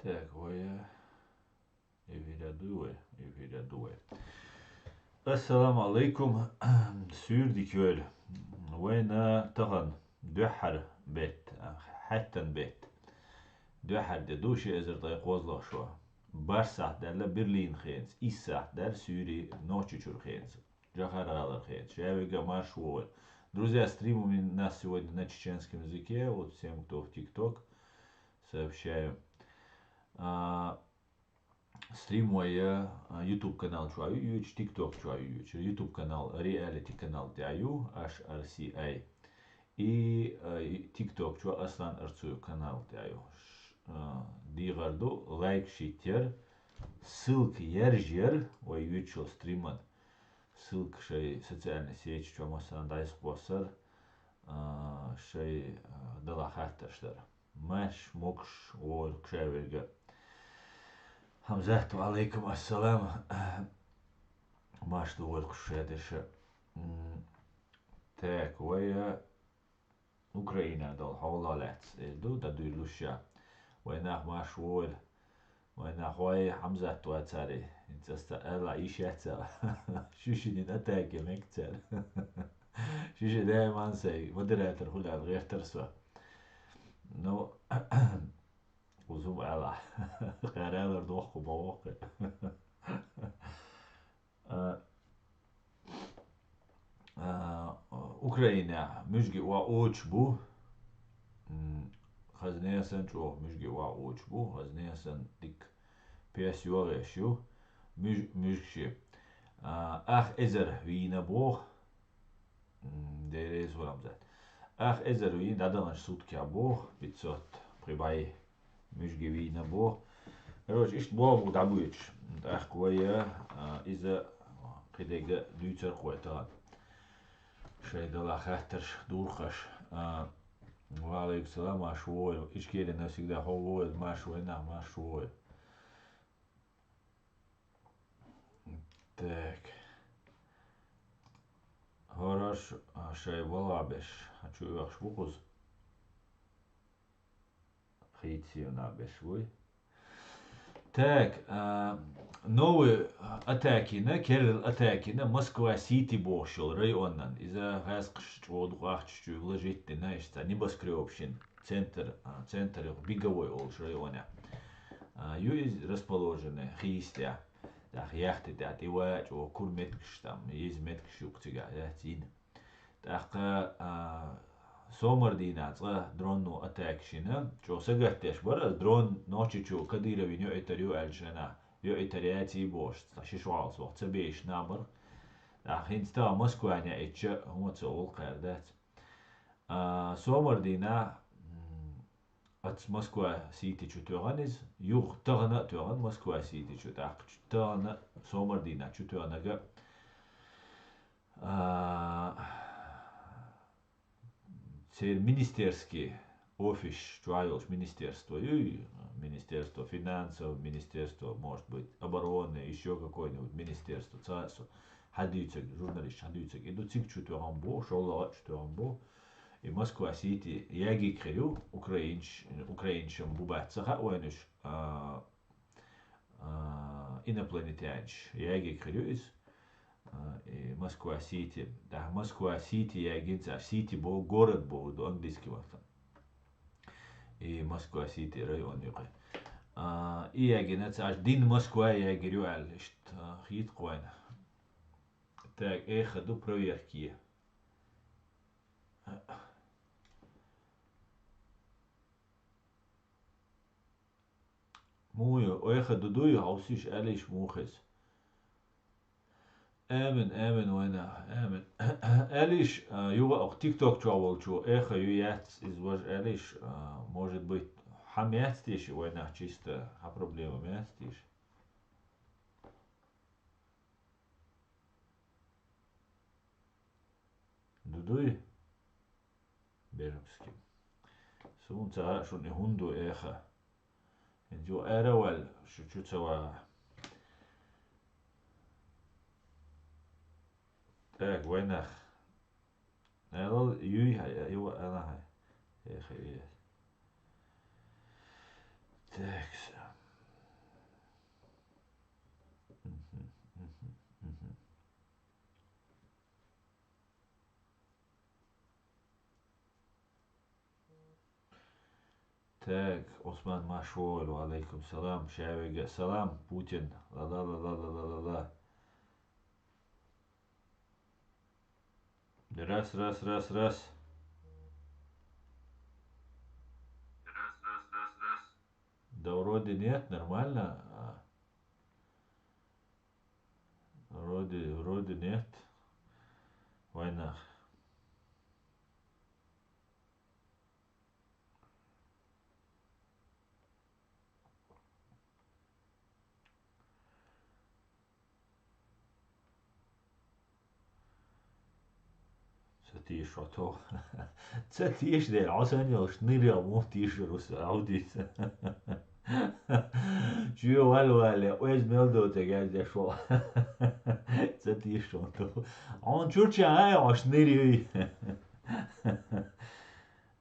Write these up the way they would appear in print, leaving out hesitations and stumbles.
Так, evira due. Assalamu alaikum. Sürdük öyle. Wena tahan duhar bet. Hatten bet. Duhar de duşi ezer tay qozlaq şo. Barsah derle Berlin khens. Issah der Süri ночью khens. Джахаралар khens. Шавига маршвол. Друзья, стрим у нас сегодня на чеченском языке. Вот всем, кто в ТикТок, сообщаю. Стрим мой YouTube канал чую, TikTok чую, YouTube канал, реалити канал тяю, HRCI. И TikTok чу Аслан Арцую канал тяю. Дигарду лайк шитер, ссылка ержер, ой ючил стриман, ссылка шей социальной сети, чу масан дай спонсор, шей дала хатташтар. Маш мокш ор кшеверга. Хамзату алейкум ассалам. Маш дуор кшедеше. Так, вая Украина дал хавлалец. Ду да дуйлуша. Вайнах маш вор. Вайнах вай Хамзату ацари. Инцаста эла ишяца. Шушини натаки мекцер. Шуши дайма ансай. Модератор хулял غير ترسوا. No, uzun ala. Qaralar doqu bawaqi. Ukraina müjgi wa oçbu. Xazneyasan ço müjgi wa oçbu. Xazneyasan dik piyasyoga şu. Müjgi. Ezer vina bo. Derez volamzat. Ezer vina dadan sutki abo. 500 прибай müjgi vina bo. Короче, ишт bo dabuiç. Koya iza qidega düçer qoyta. Şeydala xahtır durqaş. Wa aleykum salam машвой. Ишкели навсегда ховой машвой на машвой. Так. Хорош шей волабеш. Хочу их швуз. Хитсиона бешвой. Так, новые атаки на Керл атаки на Москва Сити бошел районан. Из-за газкш водуахчу вложить на что небоскребщин центр Биговой олш района. Юз расположены хистя. Так яхты так и вач о курметкш там есть меткш юктига яхтин. Так Somardīnāca dronu atēkšana, čo sagatieši var dronu nočiču, kad ir viņu etarju elšanā, jo etarjēci bošs, tā šis valsts vēl cabieši nabar. Tā hins tā Moskvaņa etša, hoca ulqērdēts. Somardīnā ats Moskva sītiču tuğaniz, yuq tağına tuğan Moskva sītiču tāqču tağına Somardīnā ču tuğanaga. Министерский офис, чуаёлш министерство, и министерство финансов, министерство, может быть, обороны, еще какое-нибудь министерство, царство. Хадюцек, журналист хадюцек, идут цик чутуамбо, шолла чутуамбо, и Москва Сити, яги крю, украинчам бубацаха, ойнуш, инопланетянч, яги крю из Москва Сити. Да, Москва Сити, я гинца, Сити был город был, английский вахтан. И Москва Сити район юqi. И я гинца, аж дин Москва я говорю, что хит коина. Так, ходу проверки. Мую, ходу дую, аусиш алиш мухес. آمن وأنا آمن أليش يوغا أو تيك توك تشاول شو يويات إزواج أليش может быть хамястишь война чисто проблема мястишь дудуй бермский сунца шо не хунду инжо эравал шучуцава. Так, войнах. Элл юй его она. Так. Так, Осман Машвойль, алейкум салам, Шавига, салам, Путин, ла-ла-ла-ла-ла-ла-ла. Раз, раз, раз, раз. Да вроде нет, нормально. Вроде нет. Война. ستيش وتو. ستيش دي العساني وشنيري أمو تيش روس عودي. شو والله ويز ميلدو تجاز شو. ستيش وتو. عن شورتي هاي عشنيري.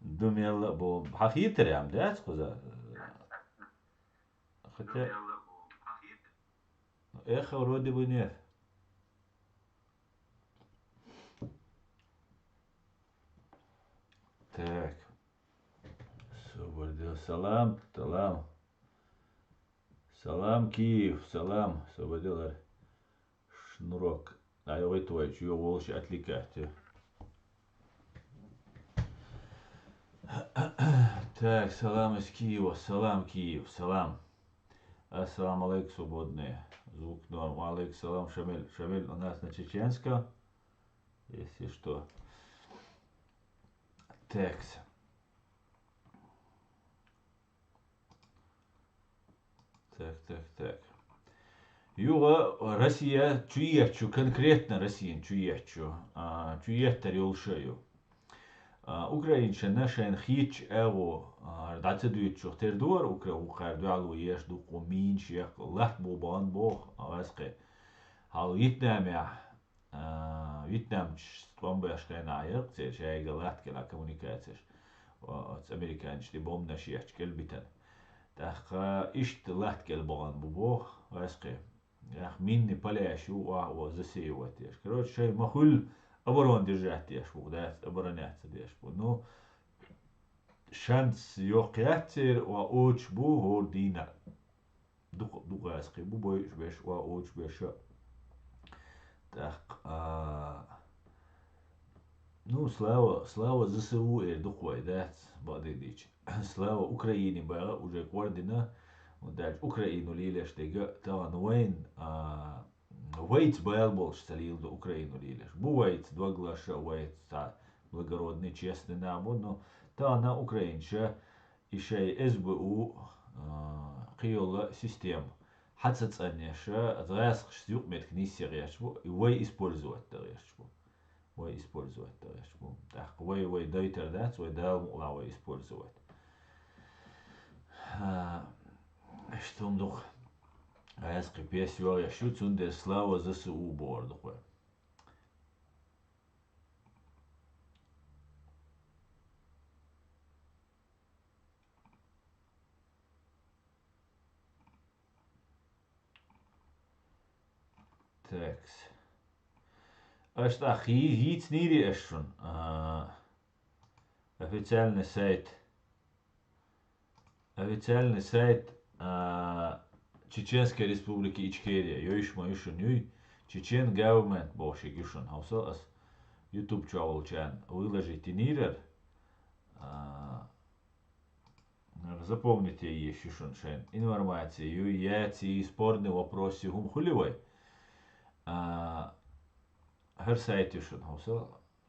دوم يلا بو حقيقة يا عم ده خذ. خدت. إيه خورودي بنيه. Так, Соболдев, салам, талам, салам, Киев, салам, Соболдев, шнурок. А я твой, чье волши отвлекать. Так, салам из Киева, салам, Киев, салам. Ассалам алейкум, свободные. Звук норм. Алейкум салам, Шамиль. Шамиль у нас на чеченском, если что. Текс. Так. Юга Россия чуечу, конкретно Россия чуечу. Чует тарелшаю. Украинша нашен хич эго дацедует чухтер дуар Украин дуалу еш ду комин шех лахт бобан бог аваске. Hal Vietnam ja. Vietnam bomba skena ayık. Şey galat kela kommunikatsiya. От американчти бомна шиач келбитен. Тахка ишт лахт кел боган бубох васке. Ях минни паляшу ва засеивать. Короче, шей махул оборон держать я шву, да, обороняться я шву. Ну, шанс йоқятер ва оч бу хордина. Дугаске бу бой шбеш ва оч беша. Так, ну, слава ЗСУ и духой, да, бадыдич. Слава Украине была уже координа. Дальше Украину лилеш тега та нуэйн Вейц был больше салил до Украину лилеш. Бувает два глаша Вейц та благородный, честный набор, но та на украинша еще СБУ قيولا систем. حدث أنيشا أدرس خشيوق متكنيس يغيشبو وي использовать تغيشبو وي использовать تغيشبو تحق وي دايتر دات وي دال مقلا وي использовать что он дух Айски песью я шут сунде слава ЗСУ борду. Такс. Аж хит нири эшрун. Официальный сайт. Официальный сайт Чеченской Республики Ичкерия. Йоишма юй. Чечен government боши гишун. Хаусал ас YouTube чавал чан. Выложите нирер. Запомните еще шуншен информация, яйца спорные вопросы хум хуливой. Her сайт шун хауса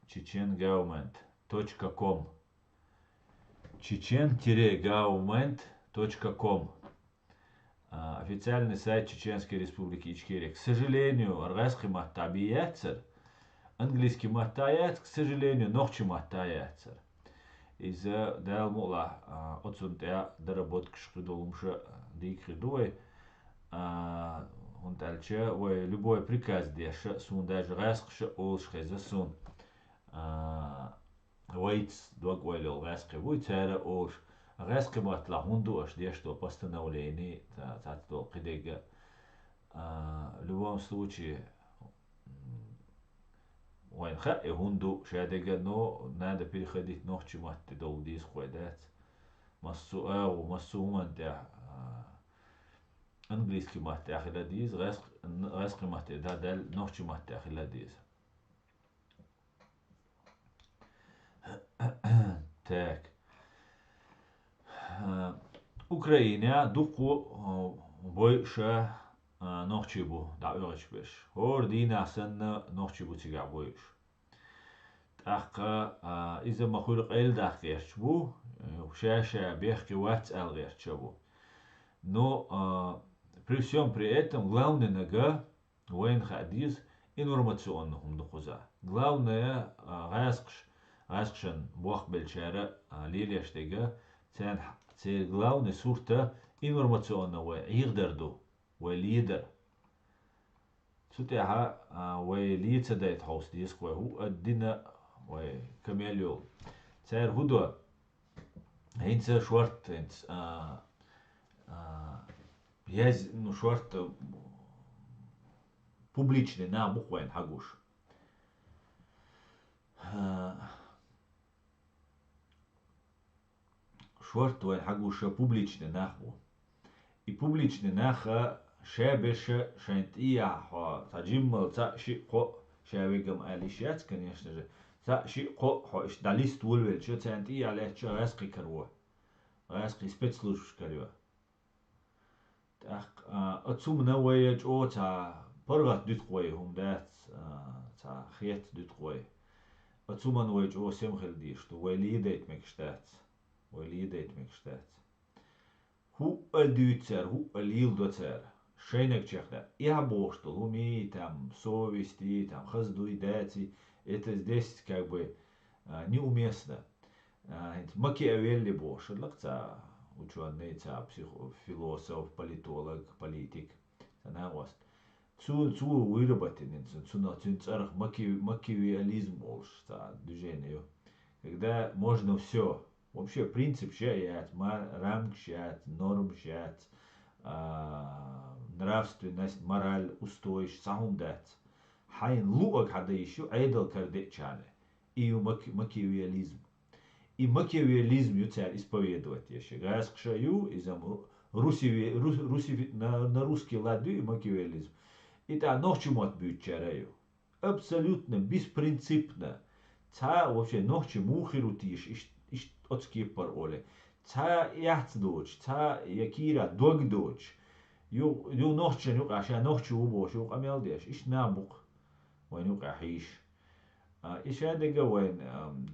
chechengovernment.com chechen-government.com официальный сайт Чеченской Республики Ичкерия. К сожалению, аргайский маттабияцер, английский маттаяц, к сожалению, нохчи маттаяцер. Из-за далмула отсюда доработка шкидолумша дикридуй он дальше любой приказ деша сун даже раскша олшха за сун вейц двоглил раска будет цара олш раска матла хунду аш де что постановление то кидега в любом случае وين خا هوندو شادقة نو نادا переходить ногчи матты долдис хойдат مسو ومسو منتع انجليزكي مهتع خلاديز غاسقي مهتع دال نوختي مهتع خلاديز تاك Ukraina duqu boyша nochchibu da urechbesh hor dina sen nochchibu tiga boysh taqa iza mahul qel da qerchbu шаша бехки WhatsApp герчабу но при всем при этом главное нага войн хадис информационным духуза главное гасқшан бох белчара лилештега цен цел главное сурта информационного يقدردو وليدر سوتها وليتsa دايت هاوس ديسك هو الدنا وكماليو цер هدوء هينس شورت هينس ياز ну шорт публичный на буквайн хагуш шорт вайн хагуш публичный наху и публичный наха шабеша шант ия ха таджиммал та ши ко шавигам алишят конечно же та ши ко ха далист вулвел что цант ия лечо расқи карва расқи спецслужб карва так отсум на вая чота поргат дит қой хум дат та хет дит қой отсум на вая чо сем хелди что валидейт мекштат هو الدوتسر هو الليل دوتسر شينك чехда я бошто луми там совести там хаздуй дати это здесь как бы неуместно макиавелли бош лакца ученый ца философ политолог политик она was zu выработанный цу царх макиавеллизм олш та движение когда можно все вообще принцип шаят, рамк шаят, норм шаят, нравственность, мораль, устой, самум дат. Хайн луак хада еще айдал карде чане. И макиавеллизм. И макиавеллизм юцар исповедовать еще. Газ кшаю изам на русский ладу и макиавеллизм. И та ночью от бючараю. Абсолютно беспринципно. Та вообще ночью мухиру тиш отскиппар оле تا яхт доч تا якира дог доч يو نوخش يو عشان نوخش وبوش يو قميل ديش إيش نابق وين يو قحيش إيش هذا وين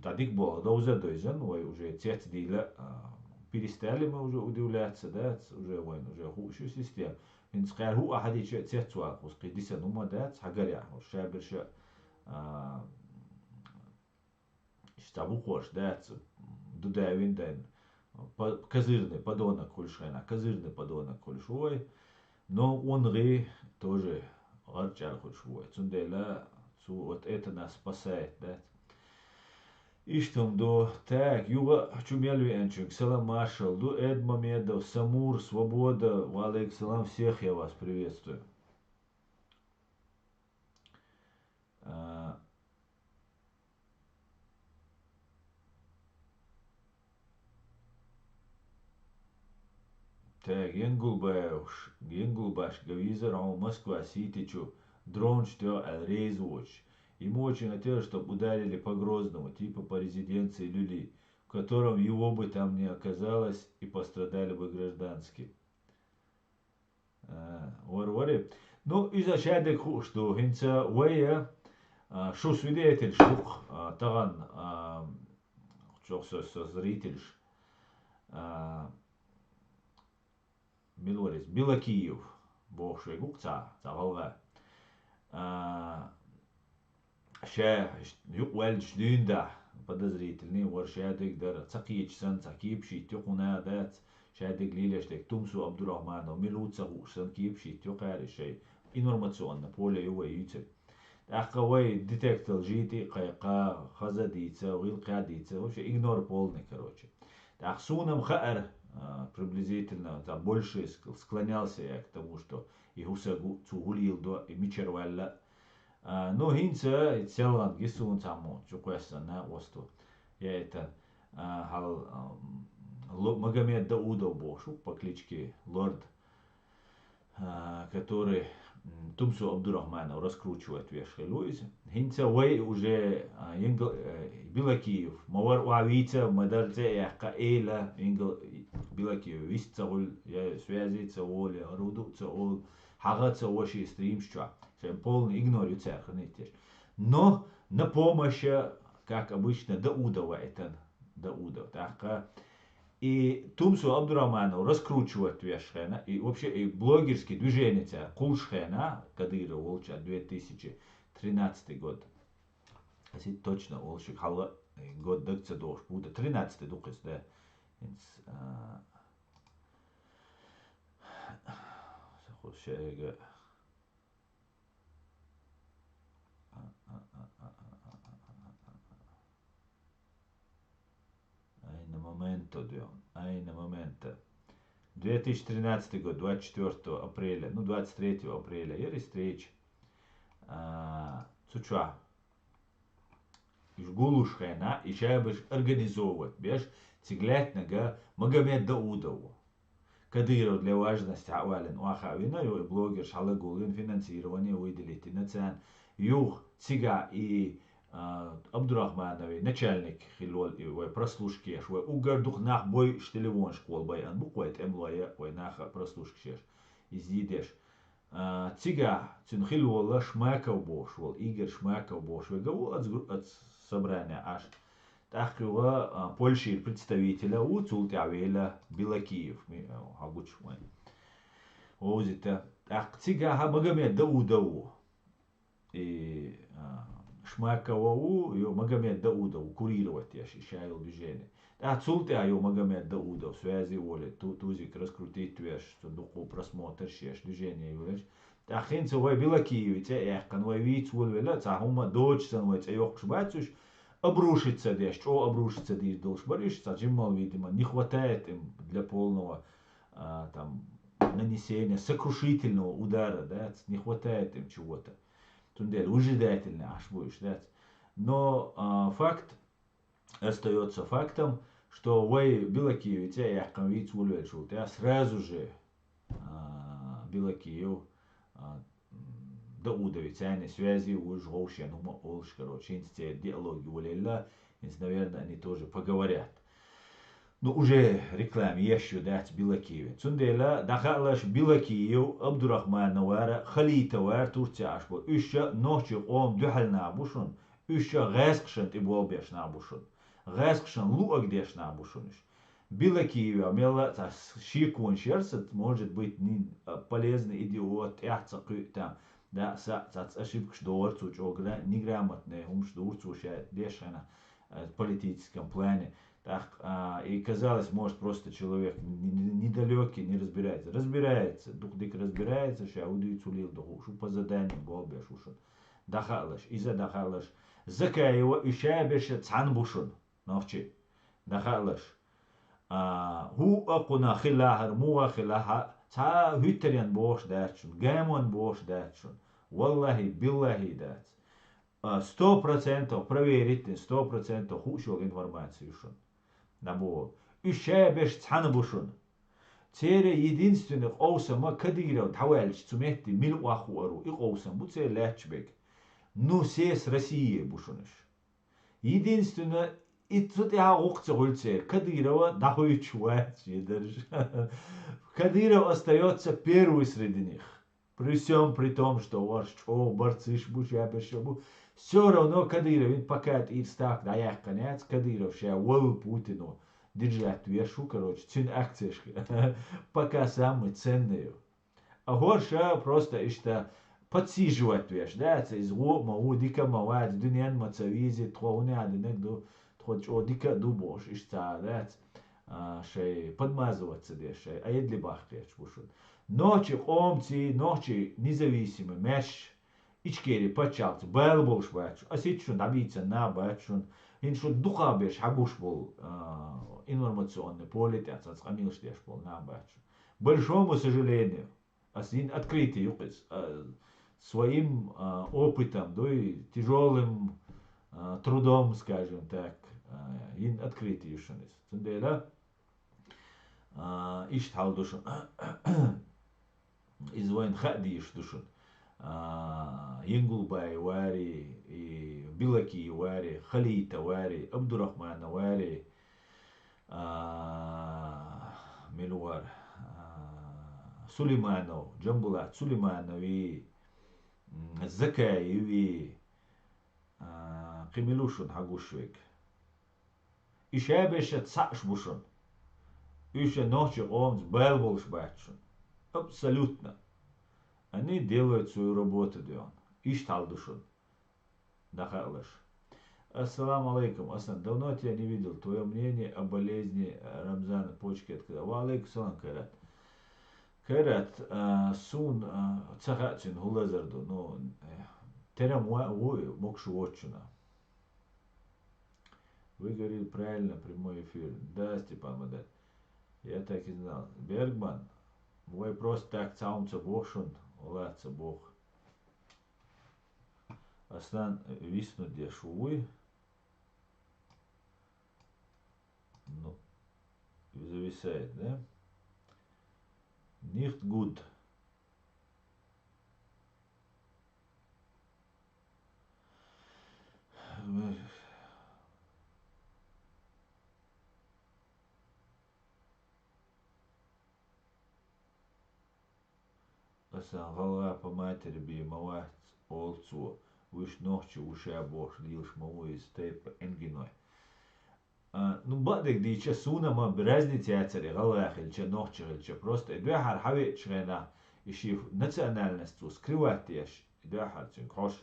تديك بو دوزة دوزن وين وجه تيت ديلا بيرستالي ما وجه ودولات سدات وجه وين وجه هو شو سيستم إن سقير هو أحد يشيء تيت سواق وسقي ديسا نوما دات حجريا والشابر شا إشتابو خوش دات дудавин дайн козырный подонок кульшена козырный подонок кульшой но он ре тоже арчал кульшой цундела цу вот это нас спасает да и что до так юга чумелю энчик салам маршал до Эдмамедов Самур свобода валейк салам всех я вас приветствую Так, Енгулбаш, Гавизер, Москва, Ситичу, дрон что Рейзвоч. Ему очень хотелось, чтобы ударили по Грозному, типа по резиденции Люли, в котором его бы там не оказалось и пострадали бы гражданские. Ну, изначально, что хинца уэя, шо свидетель, штук, таган, что зритель, Милорис, Белокиев, богший гукца, загалга. Ша, юквальч дюнда, подозрительный, воршадик дар, цакич сан, цакипши, тюкуна дат, шадик лилештек, Тумсу Абдурахманов, Милуца сан кипши, тюкари шей, информационно, поле его ютель. Ахкавай детектор жити, кайка, хазадица, вилкадица, вообще игнор полный, короче. Ахсунам хаар, приблизительно там больше склонялся я к тому, что и гусагу цугулил до и мичервалла. Но хинца целан гисун само чуквеса на осту. Я это хал Магомед Даудов Бошу по кличке Лорд, который Тумсу Абдурахманов раскручивает вешай Луиз. Хинца вай уже Билакиев. Мавар Уавица, Мадарце, Яхка Эйла, Билакиев. Висца ол, связица ол, рудуца ол, хагаться ваши стримща. Полный игнорит церковный. Но на помощь, как обычно, Даудова это Даудов. Так, и Тумсу Абдурахману раскручивать вешхена, и вообще и блогерские движения Кулшхена, Кадыров, Волча, 2013 год. Если точно, Волчик, год докца дош, будет 13 дукас, да. Айна момента. 2013 год, 24 апреля, ну 23 апреля, я рестреч. Цуча. Иш гулушхена, и шайбыш организовывать, беш, циглятнага Магомед Даудову. Кадыров для важности авален уахавина, и блогер шалагулин финансирование выделить нациян. Юх, цига и Абдурахманови, начальник хилол и прослушки, швы угардух нах бой штелевон школ бой ан буквайт эмлоя, ой наха прослушки издидеш. Цига цин хилола Шмаков бош, вол Игорь Шмаков бош, вегаву от собрания аж. Так его Польши представителя у Цултявеля Билакиев, хагуч мой. Озита. Так цига Магомед Даудову и Шмакову, ее Магомед Даудову курировать, я считаю, движение. А Цултя ее Магомед Даудов, связи воли, тузик раскрутить, что духу просмотр, движение его. Так хинца вай Билакиев, я канвай виц волвела, цахума дочь санвай, цайок шбацуш, обрушится десь, что обрушится десь должен боришься, Джиммал, видимо, не хватает им для полного там нанесения сокрушительного удара, да, не хватает им чего-то. Тундель, выжидательно аж будешь, да. Но факт остается фактом, что вай Билакиев, я конвиц улечу, я сразу же Билакиев Даудович, они связи уж гоушен, олш, короче, инсте диалоги улела, наверное, они тоже поговорят. Ну, уже рекламе еще дать Билакиев. Цундела, дахалаш Билакиев, Абдурахман Навара, Халита Вар, Турция Ашбо, еще ночью он дюхал набушун, еще гайскшен и болбеш набушун. Гайскшен луагдеш набушун. Билакиев, амела, шикун шерсет, может быть, полезный идиот, там. Да, ошибка, что орцуч, неграмотный, что орцуч, дешено в политическом плане. Так, и казалось, может, просто человек недалекий, не разбирается. Разбирается, дух дик разбирается, что аудио цулил духу, что по заданию болбе шушун. Дахалаш, иза дахалаш. Закаева и шайбеша цанбушун. Новчи. Дахалаш. Ху акуна хилахар, муа хилаха. Ца хюттерян бош датчун, гаймон бош датчун. Валлахи, биллахи дац. 100% проверить, 100% хушок информацию шун. Набо. Еще беш цанбушун. Цере единственных оусама кадиров тавальч цуметти мил ахуару и оусам буце лячбек. Ну сес России бушуныш. Единственное и тут я окца гульце Кадырова нахуй чувачи держи. Кадыров остается первый среди них. При всем при том, что ваш чо борцыш буш я бешебу. Все равно Кадыров, пока и так да я конец Кадыров ше вол Путину держать вешу, короче, цин акцияшки. Пока самый ценный. А горша просто что подсиживать веш, да, это из могу дика мавать, дуньян мацавизи, тхоуне адинек ду, тхочо дика дубош, ишта, да, шей подмазываться дешей, а едли бахтеч бушун. Ночи омци, ночи независимый меш, ичкери почалцы, бэл болш бачу, а ситшун добиться на бачун, иншун духа беш, хабуш был информационный поле, тяцац хамилш деш был на бачу. Большому сожалению, асин открытый юкис, своим опытом, да и тяжелым трудом, скажем так, ин открытый юшанис. Цундела, إيش حال دوشن إز وين خديش دوشن ينقل باي واري بلكي واري خليت واري عبد الرحمن واري ملوار سليمانو جنبلات سليمانوي الزكايوي قيملوشن حقوشويك إشابش تسعش بوشن إيش نوچ قومز بالبولش бачшын. Абсолютно. Они делают свою работу, Дион. Иштал душун. Дахалыш. Ассаламу алейкум. Асан, давно тебя не видел. Твое мнение о болезни Рамзана почки открыла. Ва алейкум салам, Кайрат. Кайрат, сун цахачин хулазарду. Ну, терем мокшу отчуна. Вы говорили правильно, прямой эфир. Да, Степан Мадет. Я так и знал. Бергман, мой просто так цаумца бошун, олаца бог. Аслан виснут где шувы. Ну, зависает, да? Nicht gut. Асан гала по матери би мават олцу виш ночи уше бош лилш маву из тейп энгиной. Ну бадек ди че суна ма бразницы яцери гала хил че ночи хил че просто две хави чрена иши национальность скрыватеш две цин кош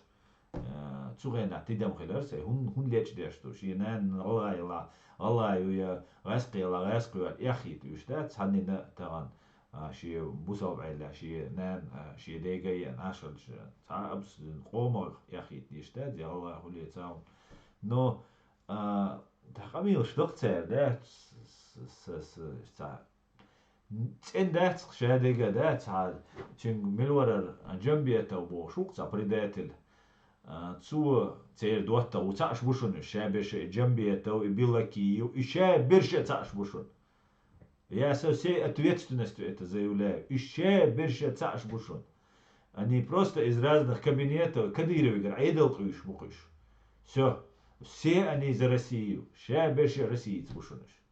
цугена тидам хилерс hun леч дешто шинан гала я гасқи яхит юштат санина таган شي بوسو بعلا شي نان شي ديجي عشر تعبس قومر يا أخي يشتاد يا الله هو اللي تعاون نو تقامي شلوك تسير ده إن ده شاديجا ده تعال شن ملورر جنبيه تبو شوك تبرداتل تسو تسير دوتا وتعش بوشون الشابش جنبيه تو بيلاكي وإشاب برشة تعش بوشون Я со всей ответственностью это заявляю. Еще больше цаш бушон. Они просто из разных кабинетов. Кадыров говорят, айдал куиш бухиш. Все они за Россию. Ще больше россиец бушоныш.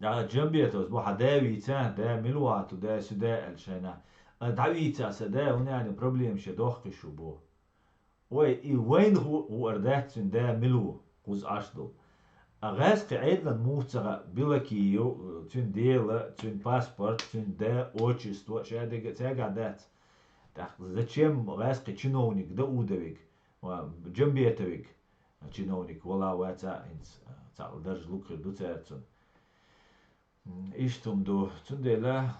Джамбетос буха давица, да милуату, да сюда альшана. Давица сада, у меня проблем ще дохкишу бо. Ой, и вين هو أرداتن ده ملو قوز أشدل. أغاز قاعدنا موتسا بلاكيو تون ديلا تون باسبورت تون دا отчество شادق تاقعدات зачем غاز чиновник да удовик جنبيتوик чиновник ولا واتا инс цал даже лукры дуцерцун иштум до тун дела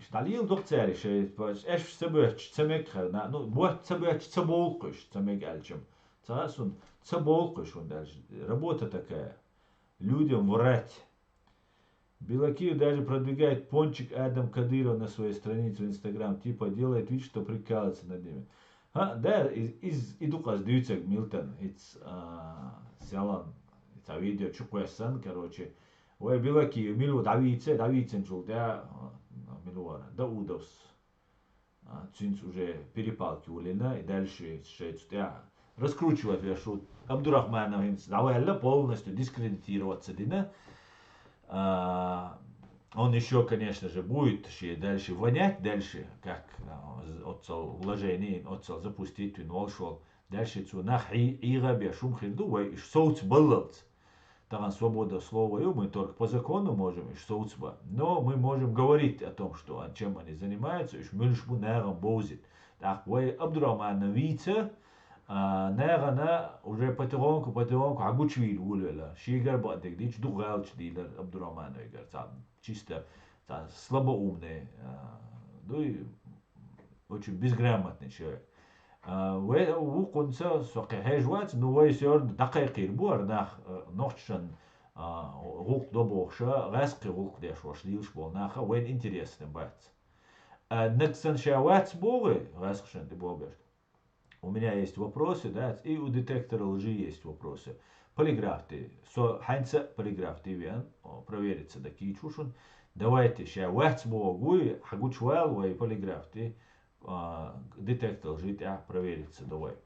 шталил докцери шей эш себеч цемекхна ну бот себеч цеболкуш цемек алчым цасун цеболкуш он даже работа такая людям врать. Белакиев даже продвигает пончик Адам Кадыров на своей странице в Инстаграм, типа делает вид, что прикалывается над ними. Да, иду каздуйцек Милтон, сялан, это видео чукуясан, короче. Ой, Белакиев, милу давицен чул, да, милуара, да удовс. Цинц уже перепалки улина, и дальше шейц, да, раскручивать шут. Абдурахманов давай полностью дискредитироваться, да? Он еще, конечно же, будет дальше вонять, дальше, как отцел вложений, отцел запустить, он вошел, дальше цунах и рабе шум хильду, и соуц баллалц. Там свобода слова, и мы только по закону можем, и соуцба. Но мы можем говорить о том, что, чем они занимаются, и шмюльшбу нерам бозит. Так, вы Абдурахман вице, ناغنا уже потихоньку عقوشويل ولا شيء قال بعدك ديش دو غالش دي عبد الرحمن يقال صار чисто слабо умный очень безграмотный человек و قنصة سقيه جوات نو يسير دقيق يربور ناخ نوشن غوق добохша غاسقي غوق ديش واش ليش بول ناخا وين интересный бат نكسن شاوات بوغي غاسقشن دي بوغش. У меня есть вопросы, да, и у детектора лжи есть вопросы. полиграфты, со ханца полиграфты вен, проверится да кичушун. Давайте ща вахц богуй, хагучвал, вай полиграфты, детектор жить, проверится, давай.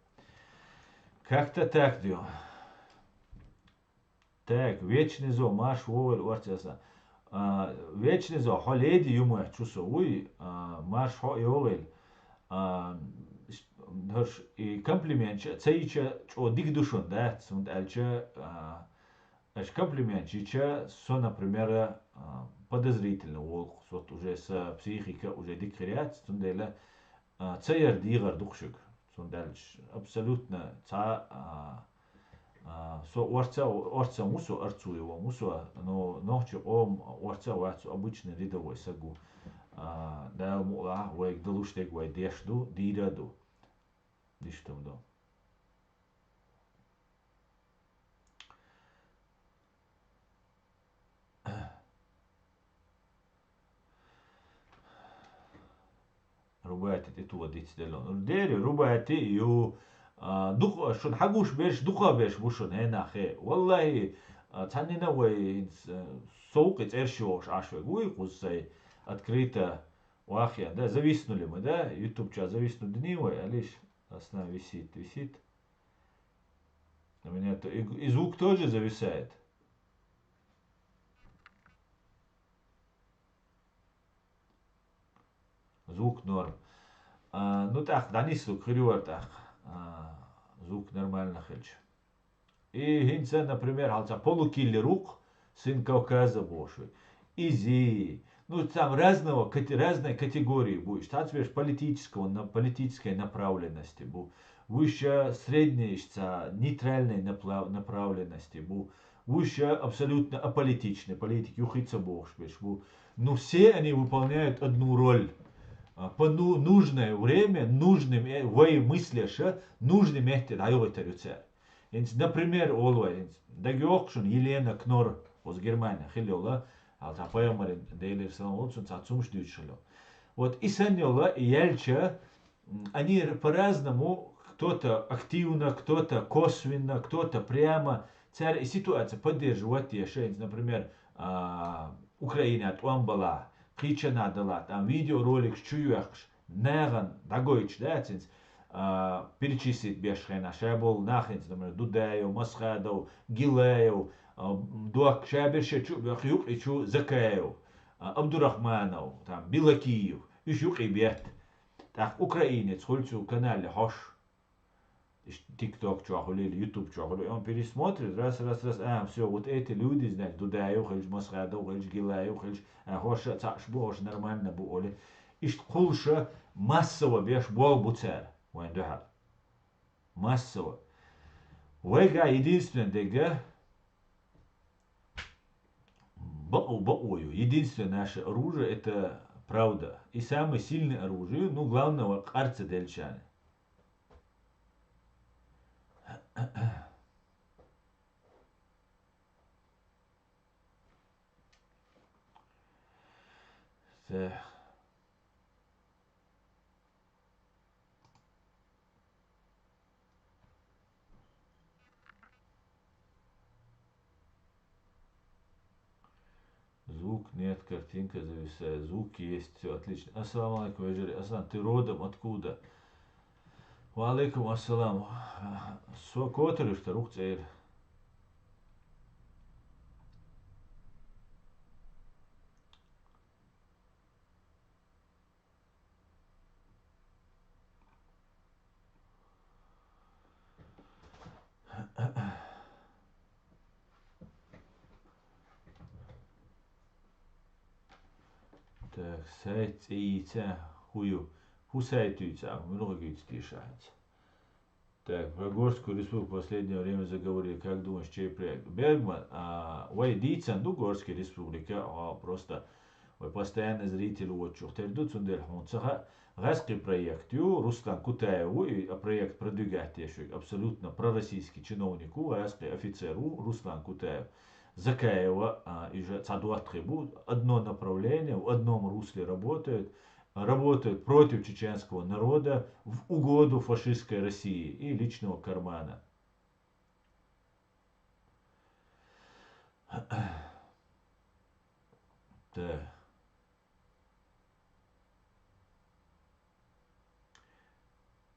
Как-то так, дё. Так, вечный зо, маш вовер вартяса. Вечный зо, холеди юму чусо, уй, маш хо йогел. Хаш и комплимент, цейча, о дик душон, да, сунд альча, аж комплимент, чича, со, например, подозрительно, вот уже с психика, уже дикриат, сундела, цейер дигар духшик, сундальч, абсолютно, со орца мусу арцу его мусу, но ночью орца вацу обычный рядовой сагу. Да муа вайк далуштег вай дешду дираду. Диштам до. Рубайти тетуа дицделон. Урдери рубайти ю дух шун хагуш беш духа беш бушун хенахе. Валлахи цанина вай соук эршош ашве гуй кусай открыто вахья, да, зависнули мы, да, YouTube чат зависнут дневой, а лишь основа висит. У меня то и звук тоже зависает. Звук норм. Ну так, данису хрюар так. Звук нормально хельч. И хинца, например, halca полукилли рук, сын Кавказа боши. Изи. Ну там разной категории будешь. Там политической направленности бу. Выше средней, нейтральной направленности бу. Выше абсолютно аполитичной политики. Ухица бошь бу. Но все они выполняют одну роль. По нужное время, нужным, вы мысляша, нужным месте дает рюцер. Например, Олвай, Дагиокшун, Елена Кнор, из Германии, Хилёла, Алтапаямарин, Дейлер Саламутсун, Цацумш Дючшело. Вот и Санёла, и Яльча, они по-разному, кто-то активно, кто-то косвенно, кто-то прямо. Царь и ситуация поддерживает еще, например, Украина от Уамбала, Притча надала, там видеоролик с чуяхш, наган, дагоич, да, перечислить бешхена, шабол, нахенц, например, Дудаю, Масхадов, Гилаев, Дуак Шаберше, Чубахюк и Чу Закаев, Абдурахманов, там, Билакиев, Ишюк и Бет. Так, украинец, хольцу канале Хош, ТикТок чуахулили, Ютуб чуахулили, он пересмотрит, раз, все, вот эти люди, знаете, Дудаев, Хельч Масхадов, Хельч Гилаев, Хельч Хоша, Цашбу, Хош, нормально буоли. Ишт хулша массово беш бол буцер, вайн духар. Массово. Вайга единственное, дега, баую, единственное наше оружие это правда. И самое сильное оружие, ну, главного, карца дельчане. Звук нет, картинка зависает, звук есть, все отлично. Ассаламу алейкум, Ваджири. Аслан, ты родом откуда? Ва алейкум ассалам. Сокотер, что рух цейр. Так, сайт яйца хую. Сайт яйца, много яиц тишается. Так, про Горскую республику в последнее время заговорили. Как думаешь, чей проект? Бергман, вай дийцан, ну, Горская республика, просто вай постоянный зритель вот чухтерду цундер хунцаха. Газский проект, Руслан Кутаеву, и проект продвигать еще абсолютно пророссийский чиновнику, газский офицеру Руслан Кутаев. Закаева и же Цадуатрибу, одно направление, в одном русле работают против чеченского народа в угоду фашистской России и личного кармана. Так.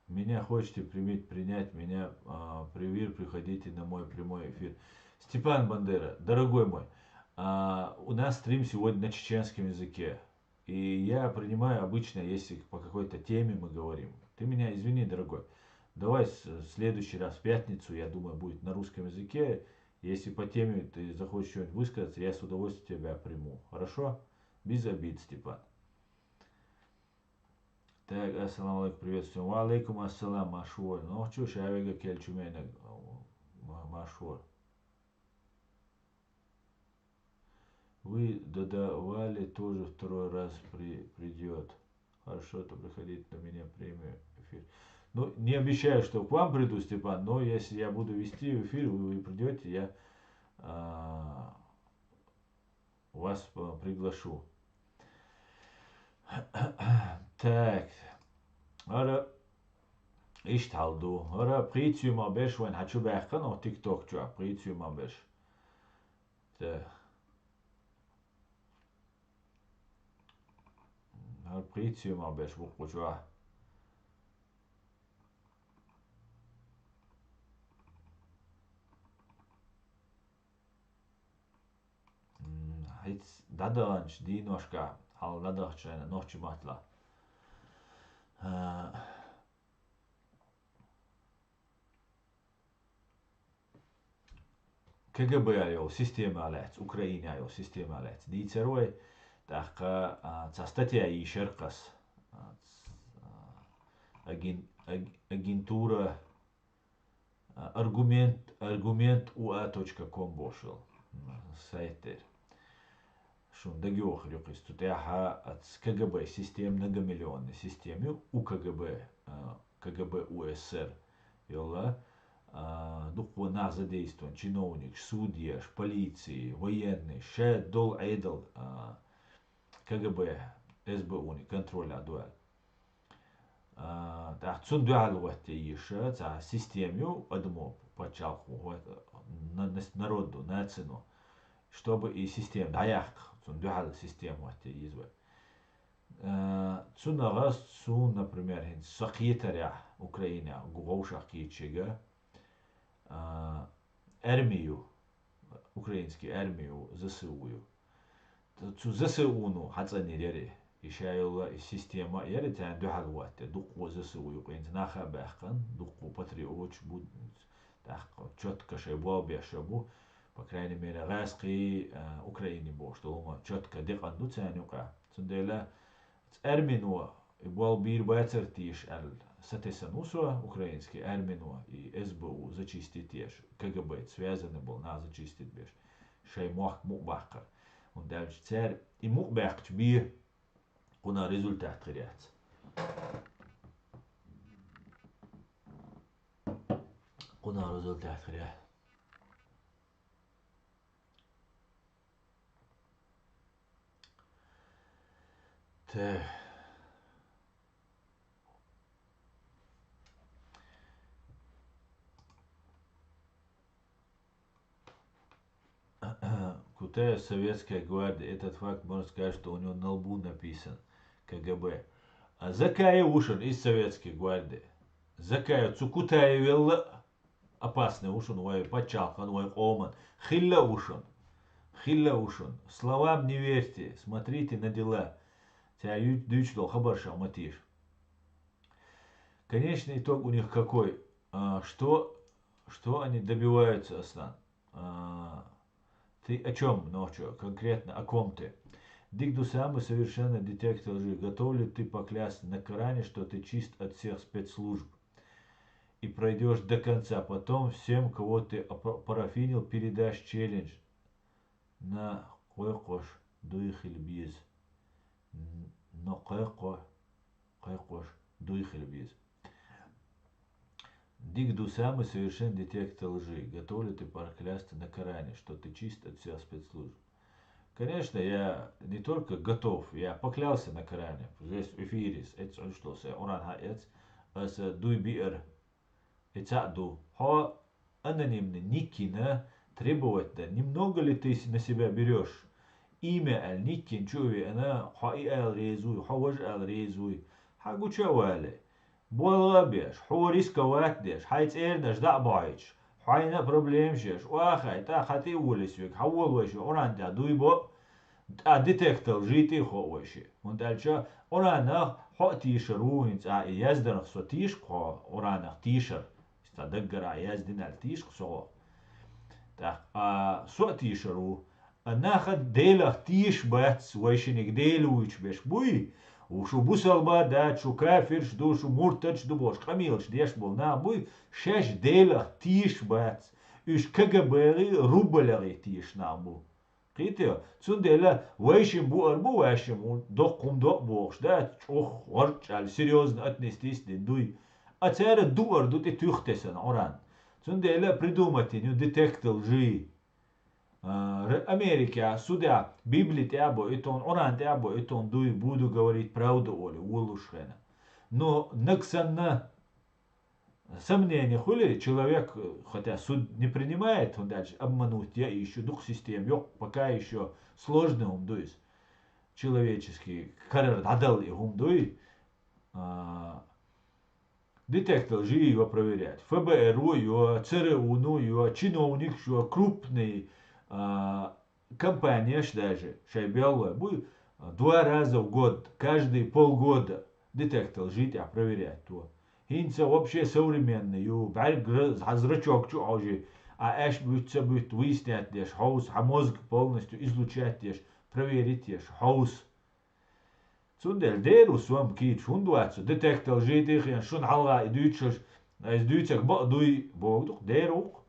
Меня хочете принять меня, привир, приходите на мой прямой эфир. Степан Бандера, дорогой мой, у нас стрим сегодня на чеченском языке. И я принимаю обычно, если по какой-то теме мы говорим. Ты меня извини, дорогой. Давай в следующий раз, в пятницу, я думаю, будет на русском языке. Если по теме ты захочешь что-нибудь высказаться, я с удовольствием тебя приму. Хорошо? Без обид, Степан. Так, ассаламу алейкум, приветствуем. Ва алейкум ассалам, Машур. Ну, что, шавега кельчумена, Машур. Вы додавали тоже второй раз придет. Хорошо, то приходите на меня премию эфир. Ну, не обещаю, что к вам приду, Степан, но если я буду вести эфир, вы придете, я вас приглашу. Так. Ара اشتعلدو ارا بريتيو ما بيش وين حتشو بيحقن او تيك توك جو بريتيو ما بيش ار بريتيو ما بيش بقو جو هيت دادانش دي نوشكا حال دادانش نوشي ماتلا КГБ jau sistēmā lēts, Ukrainā jau sistēmā lēts. Dīceroja, tā kā tā statījā īšerkas агентура argument.ua.com бошел сайтер. Шун дагиох рюкис тутяха от КГБ систем многомиллионной системе у КГБ УССР. Йола духу на задействован чиновник, судья, полиции, военный, ше дол айдл КГБ, СБУ, контроль адуаль. Так, цун дуал вот еще, за систему, одному почалку, народу, нацину, чтобы и система, даяк, цун дуал систему вот изве. Цун раз, цун, например, сакьетаря Украина, гугоуша кичега, армию, украинскую армию ЗСУ. Цу ЗСУ, хацани рери. Ишайла система яри тян духалвате духу ЗСУ юкин наха бахкан духу патриотч буд так четко шебу бешебу по крайней мере раски Украине бо что он четко деканду цанюка цундела армину был бир бацертиш ал сатесанусо украинский армину и СБУ зачистить еш КГБ связаны был на зачистить беш шей мох мухбахкар und дальше царь и мухбахч бир قلنا ريزولتات خريات قلنا ريزولتات خريات Кутая советская гвардия, этот факт можно сказать, что у него на лбу написан КГБ. А Закая Ушин из советской гвардии. Закая Цукутая вела опасный Ушин, ой, Пачалхан, ой, Оман. Хилля Ушин. Хилля Ушин. Словам не верьте, смотрите на дела. Тебя дючдал хабарша матиш. Конечный итог у них какой? Что они добиваются, Аслан? Ты о чем ночью? Конкретно о ком ты? Дигду самый совершенно детектор лжи. Готов ли ты поклясться на Коране, что ты чист от всех спецслужб? И пройдешь до конца. Потом всем, кого ты парафинил, передашь челлендж. На койкош дуихильбиз. Но койкош дуихильбиз. Дигду самый совершенный детектор лжи. Готов ли ты поклясться на Коране, что ты чист от всех спецслужб? Конечно, я не только готов, я поклялся на Коране. Здесь в эфире, это что се, Уран хаец, дуй биэр, это ду. Хо анонимный никина, требовать, да, немного ли ты на себя берешь? Имя النيكين شوفي أنا حقيقة الريزوي حوج الريزوي حاجو شوالي بولغا بيش حوريس كوات ديش حيت إيرنش دا بايش حينا بروبليم شيش واخي تا خاتي وليس فيك حول ويش أوران تا دوي بو ديتكتر جيتي خو ويشي وندالشا أوران حق تيشرو هنس يزدن خسو تيش خو أوران تيشر استدقر يزدن التيش خسو تا سو تيشرو ناخد ديلخ تيش باتس ويشنك ديلو ويش بيش بوي وشو بوسل بادات شو كافرش دو شو مرتدش دو بوش قميلش ديش بول نا بوي شاش ديلخ تيش باتس اش كجبري روبلغي تيش نابو قيتيو تسون ديلا ويشن بو اربو ويشن دوقم دوق بوش دات اوخ ورج على سيريوزن اتنستيس دين دوي اتسار دو اردو تي تيختسن اوران تسون ديلا придумати детектор جي Америка сюда Библии тябо и тон оран тябо и тон дуй буду говорить правду оли улушхена. Но наксанна сомнение хули человек, хотя суд не принимает, он дальше обмануть, я еще дух систем, yok, пока еще сложный ум дуй, человеческий, карар дадал и ум дуй, детектор жи его проверять. ФБР, его ЦРУ, ну, его чиновник, его крупный компания даже, шайбелла, будет 2 раза в год, каждые полгода детектор жить, проверять то. Хинца вообще современный, بعد зрачок чужой, эш будет выяснять деш, хаус, мозг полностью излучать деш, проверить деш, хаус. Цундель деру свам кит, шундуацу, детектор жить их, шун халла, идучаш, идучак, дуй, бог, дерух.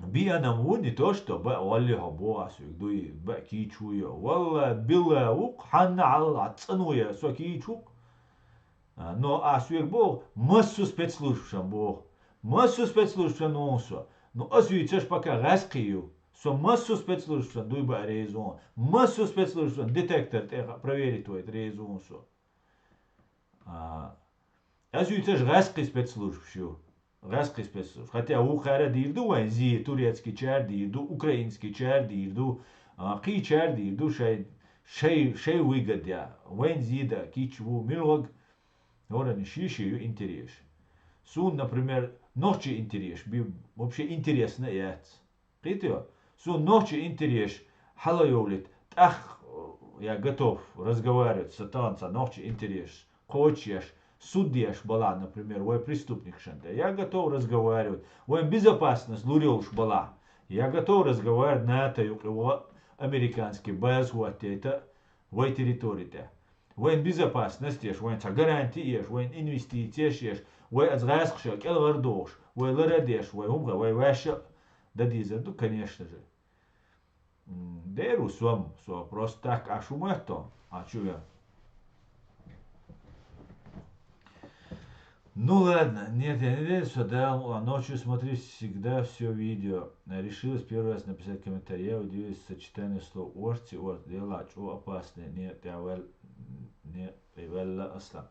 بي انا موني توشتو بقى ولي هبو اسو دوي بقى كيچويا والله بلا وق حن على تصنويا سو كيچوك но асуек бог массу спецслужбшан бог массу спецслужбшан онсо но асуичаш пока раскию со массу спецслужбшан дуй ба резон массу спецслужбшан детектор проверить твой резон со асуичаш раски спецслужбшу Раски спецслужб. Хотя у хара дирду ванзи турецкий чар дирду, украинский чар дирду, ки чар дирду шей выгодя. Ванзи да кичву милог, ора не шиши интерес. Сун, например, ночи интерес, вообще интересно яц. Китё? Сун ночи интерес, халайолит, ах, я готов разговаривать с танца, ночи интерес, хочешь. Судьяш была, например, ой преступник шанта, я готов разговаривать, ой безопасность лурилш была, я готов разговаривать на это его американский без вот это в территории-то. Ой безопасность еш, ой гарантии еш, ой инвестиции еш, ой азгасхша, келвардош, ой ларадеш, ой умга, ой ваша, да диза, ну конечно же. Деру сом, просто так, а шумето, а чё я? Ну ладно, нет, я не верю, что да, ночью смотрю всегда все видео. Решилась первый раз написать комментарий, я удивилась сочетанию слов орти, дела, что опасное, нет, я не привела осла.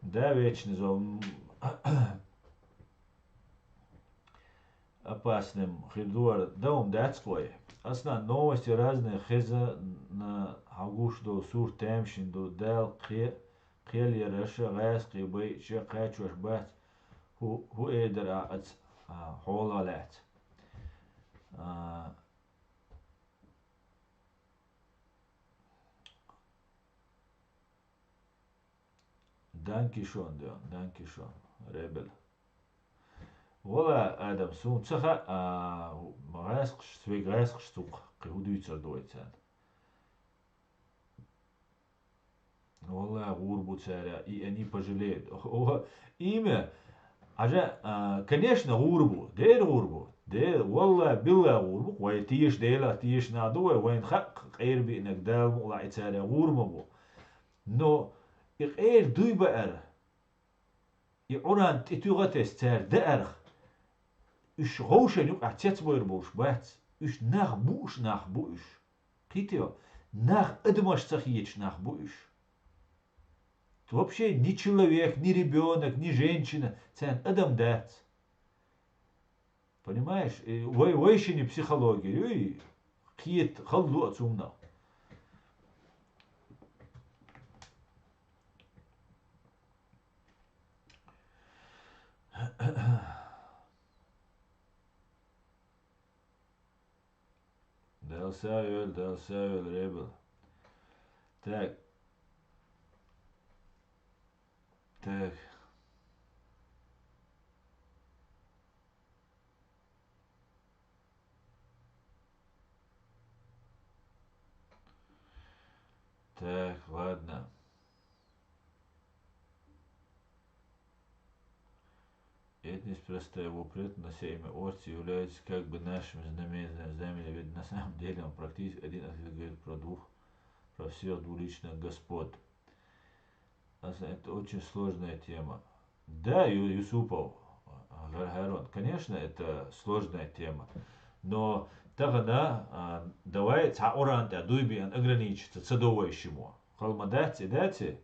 Да, вечный зон опасным, хидуар, да, датской. Основные новости разные, хеза на хагуш до сур темшин до дел, خيل يرشا غاس قيبي شقات وشبات هو قادر حولالات دانكي شون دانكي شون ريبل ولا ادم سون تسخا غاسقش سوي غاسقش سوق قهوديتر دويتان والله غурбу царя, и они пожалеют. Имя, конечно, غурбу, дер غурбу, дер, والله بالله غурбу, ويتيش ديلا تيش نادوه, وين خق غير بإنك دال مولع царя غورمبو. Но غير دوي بأر, يعوران تتوغتس царь دأرخ, إش غوشن يق اعتيت بوش بات, إش نخ بوش, قيتيو, نخ ادماش تخييش نخ بوش. Вообще ни человек, ни ребенок, ни женщина, цен адам дат. Понимаешь? Войши не психология. Киет халду отсумна. Del Samuel Rebel. Так, так, так, ладно. Этность простая его пред на семя орти является как бы нашим знаменем, ведь на самом деле он практически один говорит про всех двуличных господ. Это очень сложная тема. Да, Юсупов, Гаргарон, конечно, это сложная тема, но тогда давай цаурант адуйби ограничиться цадовающему. Дати,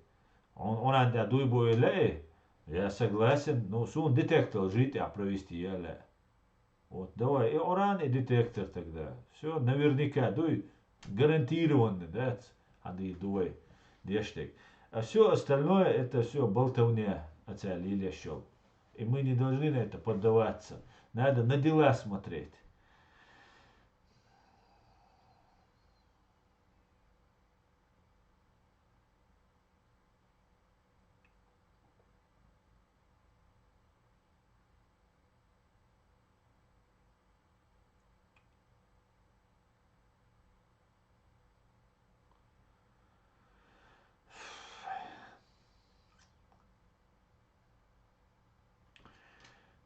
он адуйбу или я согласен, но сун детектор жить, а провести я ля. Вот, давай, и уран, и детектор тогда. Все, наверняка, дуй, гарантированно, да, ады, дуй, дештег. А все остальное, это все болтовня, отца Лилия щел. И мы не должны на это поддаваться. Надо на дела смотреть.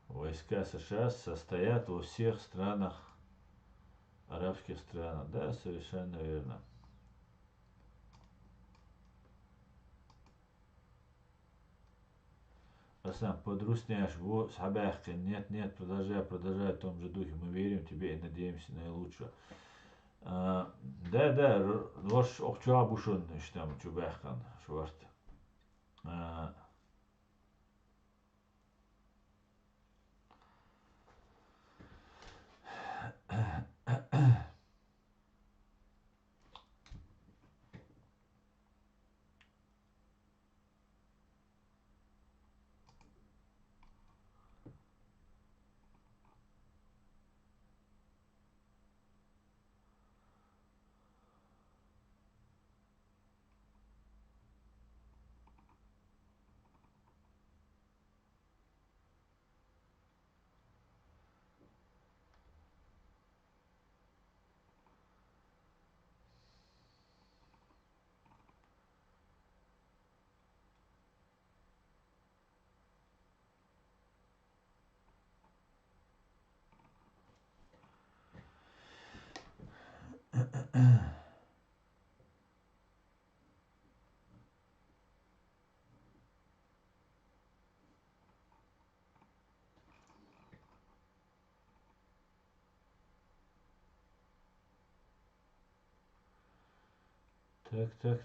Войска США состоят во всех странах, арабских странах. Да, совершенно верно.Асан, подрустняш, во, сабахка, нет, продолжай в том же духе. Мы верим тебе и надеемся на наилучшее. Да, рош окчабушун, там, чубахкан, шварт. А,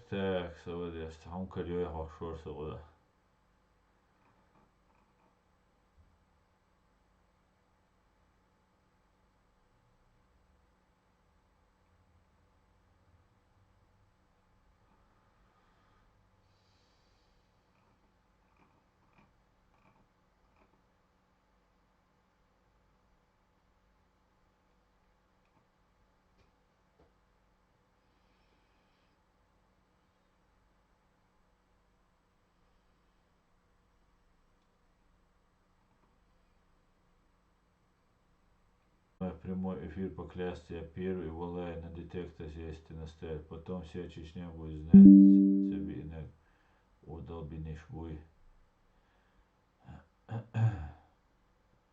так, соводест. Он кольё его шорсы года. Прямой эфир поклясться, я первый, волай на детектор сесть и настоять. Потом вся Чечня будет знать, себе инак удолбинишь буй.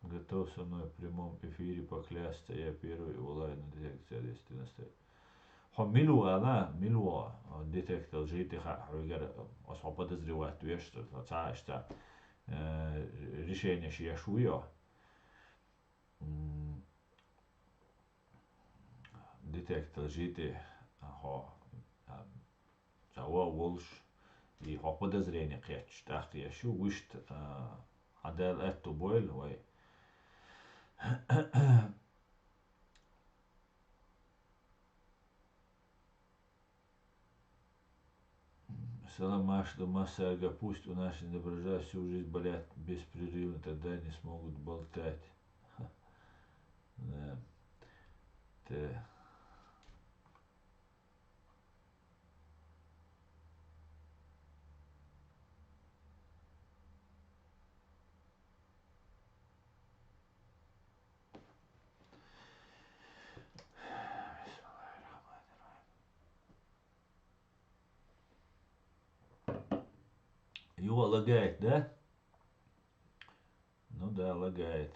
Готов со мной в прямом эфире поклясться, я первый, волай на детектор сесть и настоять. Милуа, детектор жити хагар, особо подозревать, что это решение шьяшуя. Детектор жити, Жава Волш и хо подозрение кяч так я шу вишт адал эту бойл вай Саламаш Масага, пусть у нас изображают всю жизнь болят беспрерывно, тогда не смогут болтать. Да. Его лагает, да? Ну да, лагает.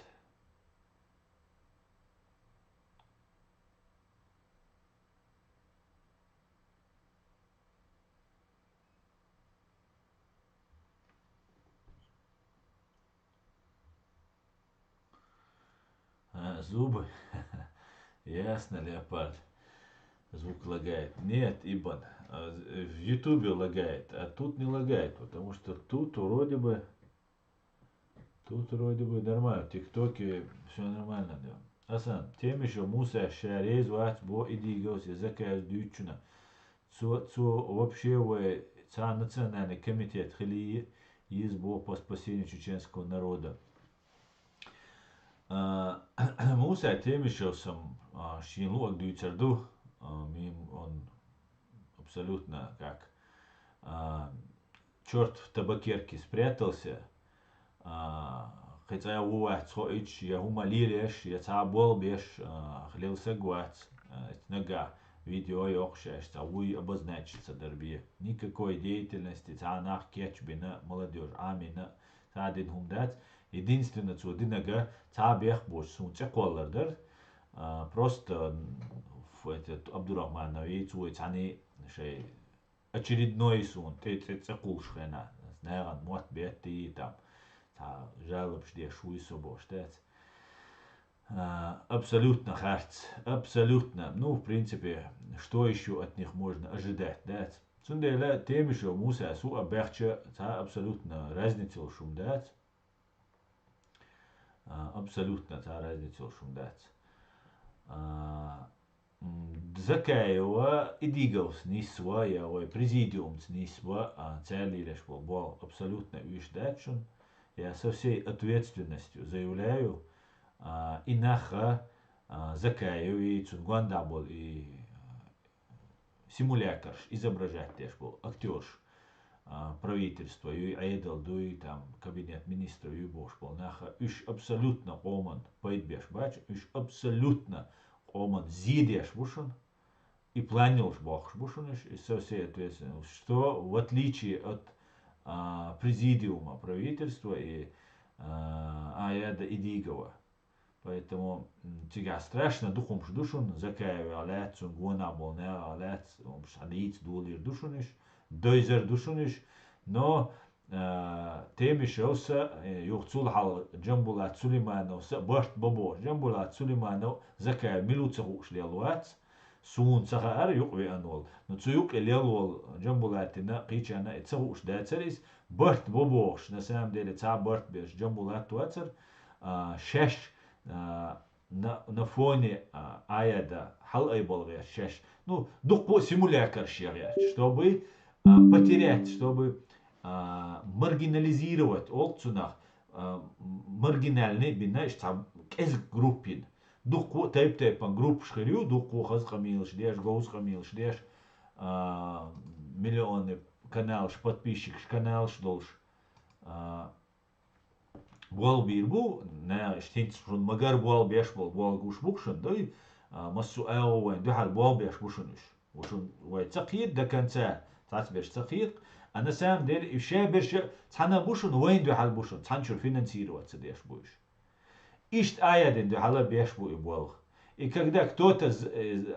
Зубы. Ясно, леопард. Звук лагает. Нет, Ибан. В Ютубе лагает, а тут не лагает, потому что тут вроде бы нормально. В ТикТоке все нормально, да. Асан, тем еще Муса Шарез вац бо идигос языка дючуна. Цо вообще в национальный комитет хили из бо по спасению чеченского народа. Муса тем еще сам Шинлуак дючарду. Он абсолютно как черт в табакерке спрятался. Хотя у вас я умалилеш, я цабол беш хлелся гуац, нога видео йохшеш, цауй обозначится дерби. Никакой деятельности, цанах кетчбина молодежь, амина, цадин хумдац. Единственное, что динага, цабех бош сунце коллардер, просто в этот Абдурахманович, цуй цани, шей очередной сун, ты цекулшхена, знайган мот бетти там. Жалоб, что я шуй собой, абсолютно харц, абсолютно. Ну, в принципе, что еще от них можно ожидать, да? Цундела тем еще муса су абехча, абсолютно разницу шум дать. Абсолютно разницу шум дать. Закаева идиговс нисва, я ой президиум нисва, цели лишь был абсолютно виждачун. Я со всей ответственностью заявляю, инаха закаю и цунгуанда был и симулятор изображать теж был актерш правительства и айдал дуй там кабинет министров и бош был наха уж абсолютно оман пайдбеш бач уж абсолютно оман зидеш бушун и планил бог бушуниш и со всей ответственностью, что в отличие от президиума правительства и Аяда Идигова. Поэтому тебя страшно духом душун, закаеви алят, сунгуна болна алят, шадиц дулир душуниш, дойзер душуниш, но тем еще юхцул хал джамбулат Сулейманов, башт бабо, джамбулат Сулейманов, закаеви милуцаху шлялуат, سون سخر يقوي أنول نتسوق الليل جنبولاتنا قيشنا اتسوقش داتسريس برت بوبوش نسام ديل تاع برت بيش جنبولات تواتر شش نفوني آيادا حل أي болغير شش ну духу симулятор шеря чтобы потерять чтобы маргинализировать олцунах маргинальный бинаш там кез группин دقو تايب جروب شخريو دقو خز قميلش ديش جوز قميلش ديش مليون каналш подписчикш каналш долш бул биргу на штинц шун магар бул беш бул гуш букшун дой масу аовен дохал бул беш бушуниш وشون وتقييد ده كان تعتبر تقييد انا سام دير اشا برش تحنا بوشون وين دو حال بوشون تحنشر финансировать ديش بوش Ишт аяден до хала бешбу и болх. И когда кто-то из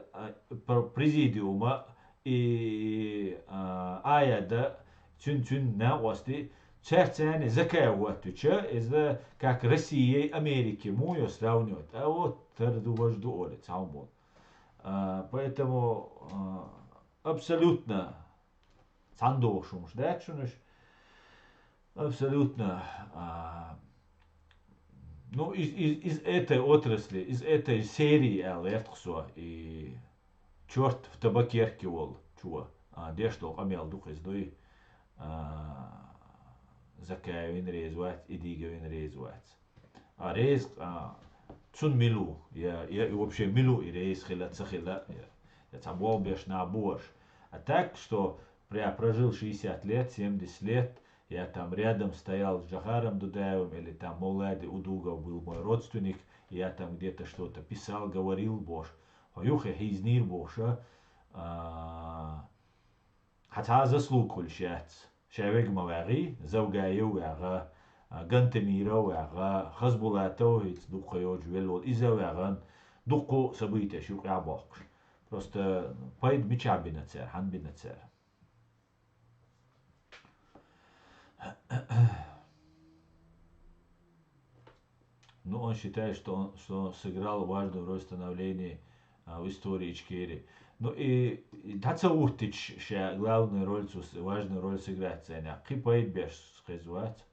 президиума и аяда чун на ости черцани закаеватуча из как Россией Америки мую сравнивать. А вот тарду вожду оли цаумбол. Поэтому абсолютно сандошум ждать абсолютно Ну, из этой отрасли, из этой серии Лертхсо и черт в табакерке ол, чуа. Дештол амел дух из дуй закаю рейзвать, идига рейзвать. А рейз цун милу, я и вообще милу и рейз хила цахила, я цабол беш на борш. А так, что я прожил 60 лет, 70 лет, я там рядом стоял с Джахаром Дудаевым, или там Молади Удугов был мой родственник, я там где-то что-то писал, говорил, бош. Хаюхе хизнир боша, хотя заслуг кульшец. شاويج مواغي زوجايو وعغا جنتميرو وعغا خزبولاتو هيت دوخيو جويلو إذا وعغان دوقو سبيته شو قاعباقش просто поет бича бинацер хан бинацер. Ну, он считает, что он сыграл важную роль в становлении в истории Ичкерии. Ну и Тацаухтич главную роль, важную роль сыграть. Какой поэт беш сказать?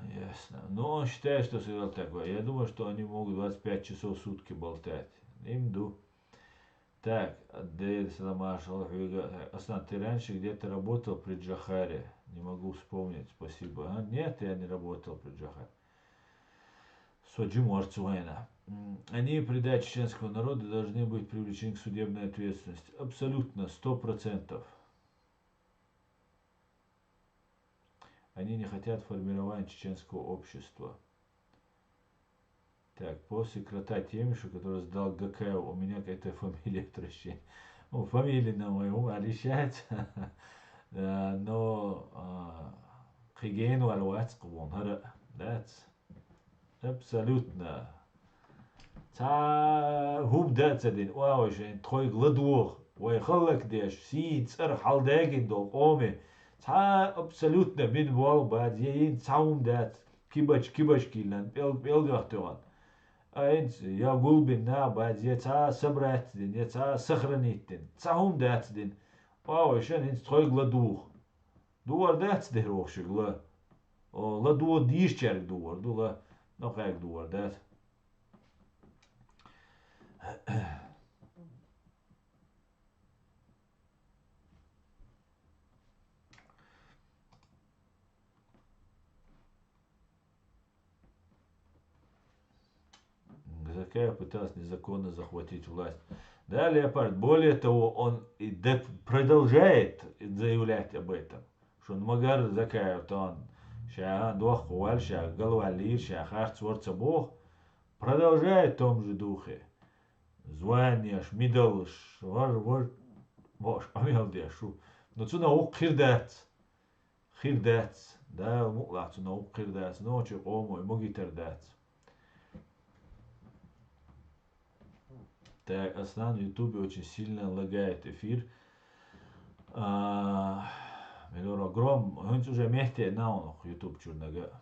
Ясно. Но он считает, что сыграл такое. Я думаю, что они могут 25 часов в сутки болтать. Им ду. Так, Аддель Саламашал, Аслан, ты раньше где-то работал при Джахаре? Не могу вспомнить, спасибо. Нет, я не работал при Джахаре. Соджим Арцуэна. Они при даче чеченского народа должны быть привлечены к судебной ответственности. Абсолютно, 100%. Они не хотят формирования чеченского общества. Так, после крота Темиша, который сдал ГК, у меня какая-то фамилия отвращение. Ну, фамилия на моему отличается. Но Хигену Алуацкого, that's абсолютно. تا هوب داتسدين واوشين تخوي غلدوخ ويخلك ديش سيد سر حالداجين دو قومي تا ابسولوتنا من وال بعد يين تاوم دات كيباش كيلان بيل غختوان اينس يا قلبي نا بعد يتا سبرات دين يتا سخرنيتين تاوم دات دين واوشين انت تخوي غلدوخ دوار دات دهروخ شغله او لا دو ديش چارك دوار دو لا نخاك دوار دات Закая пытался незаконно захватить власть. Да, Леопард, более того, он и продолжает заявлять об этом, что он магар Закая, то он шахан дух хуаль, шах галвалир, шахар цворца бог, продолжает в том же духе. Звание, шмидал, ваш, амел дешу. Но цуна ук хирдат, да, мукла цуна ук хирдат, ночи ому и могитер. Так, Аслан в Ютубе очень сильно лагает эфир. Мелора Гром, он уже вместе на он Ютуб чурнага.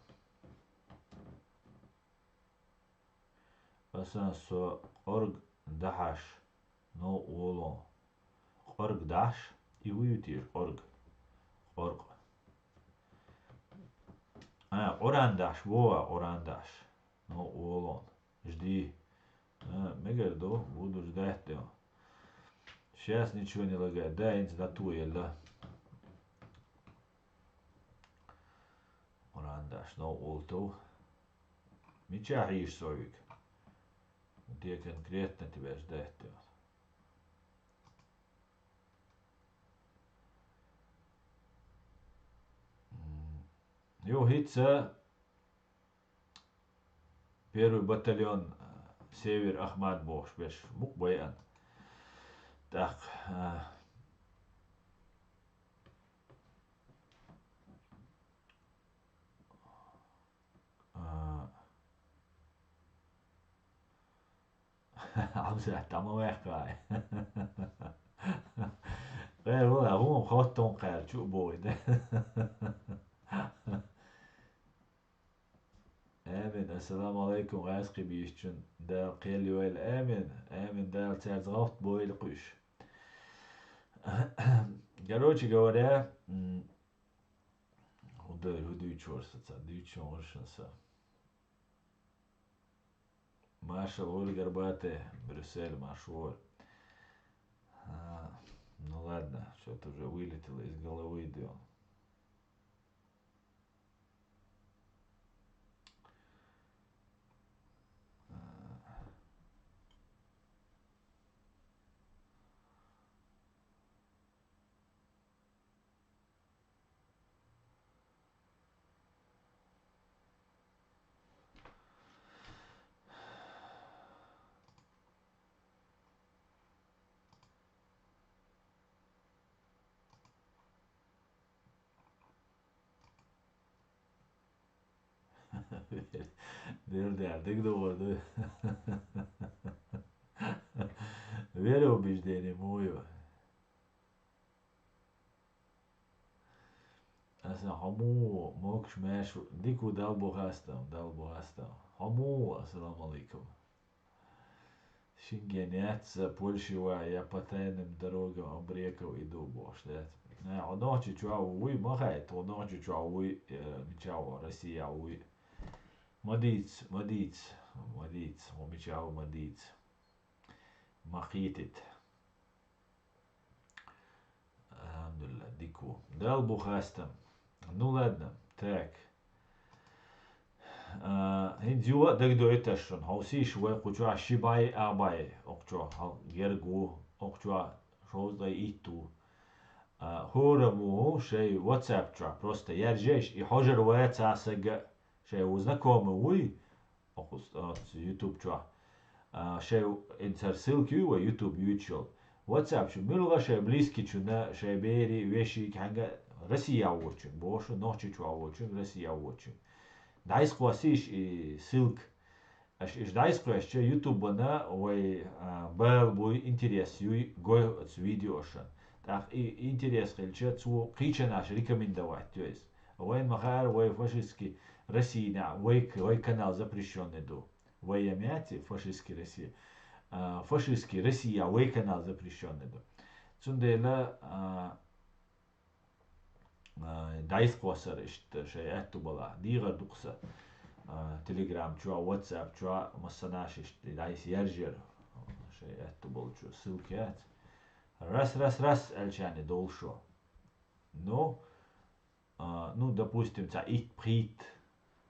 Аслан со орг дахаш, но улон. Орг даш и уютир орг. Орг. Орандаш, воа орандаш, но улон. Жди. Мегарду, буду ждать его. Сейчас ничего не лагает. Да, инстатуя, да. Орандаш, но улту. Мечахиш совик. Где конкретно тебя ждать? Юхица, первый батальон Север Ахмад Бош, беш Мукбаян. Так. Hamza, tamam ehkay. غير والله هو خاطر قال شو بوي ده السلام عليكم غاسقي بيشتن دال قيل ويل آمن دال تاز غلط بويل قوش. Короче говоря, Hudui čorsaca, dičo oršansa. Маша Оль горбатая, Брюссель, Машор. Ну ладно, что-то уже вылетело из головы идем. Derdik doğru. Veri убеждение мое. Asa hamu moksh mesh diku dalbo hastam. Hamu assalamu alaikum. Шингенец, Польши, я по тайным дорогам обреков иду, бож, да. Одночи чуау уй, махает, одночи чуау уй, мечау, Россия уй. Мадиц, мечау мадиц. Махитит. Алхамдулилlah, дику. Далбу хастам. Ну ладно, так. هنديو دقدو إتشون هوسي شوي قجوا شباي أباي أقجوا يرجو أقجوا شوز ضي إيتو هورمو شيء واتساب جا просто يرجعش يحجر واتساب سجى شيء وزنكم وي أقص يوتيوب جا شيء إنترسيل كيو ويوتيوب يوتيوب واتساب شو ملغا شيء بليسكي شو شيء بيري ويشي كحاجة روسيا واتشون بوش نوتشي شو واتشون روسيا واتشون Дайсквасиш и ссылк. Иш дайсквас YouTube на ой был бой интерес юй гой с видеошан. Так и интерес хелче цу кича наш рекомендовать. То есть ой махар ой фашистский Россия ой канал запрещенный до. Ой ямяти фашистский Россия. Фашистский Россия ой канал запрещенный до. Цундела دايس قوسر شيء أتوبلا ديغا دقسة تليجرام شو واتساب شو مصناش دايس يرجر شيء أتوبل شو سلكات раз الشاني دول شو ну ну допустим تا إيت بريت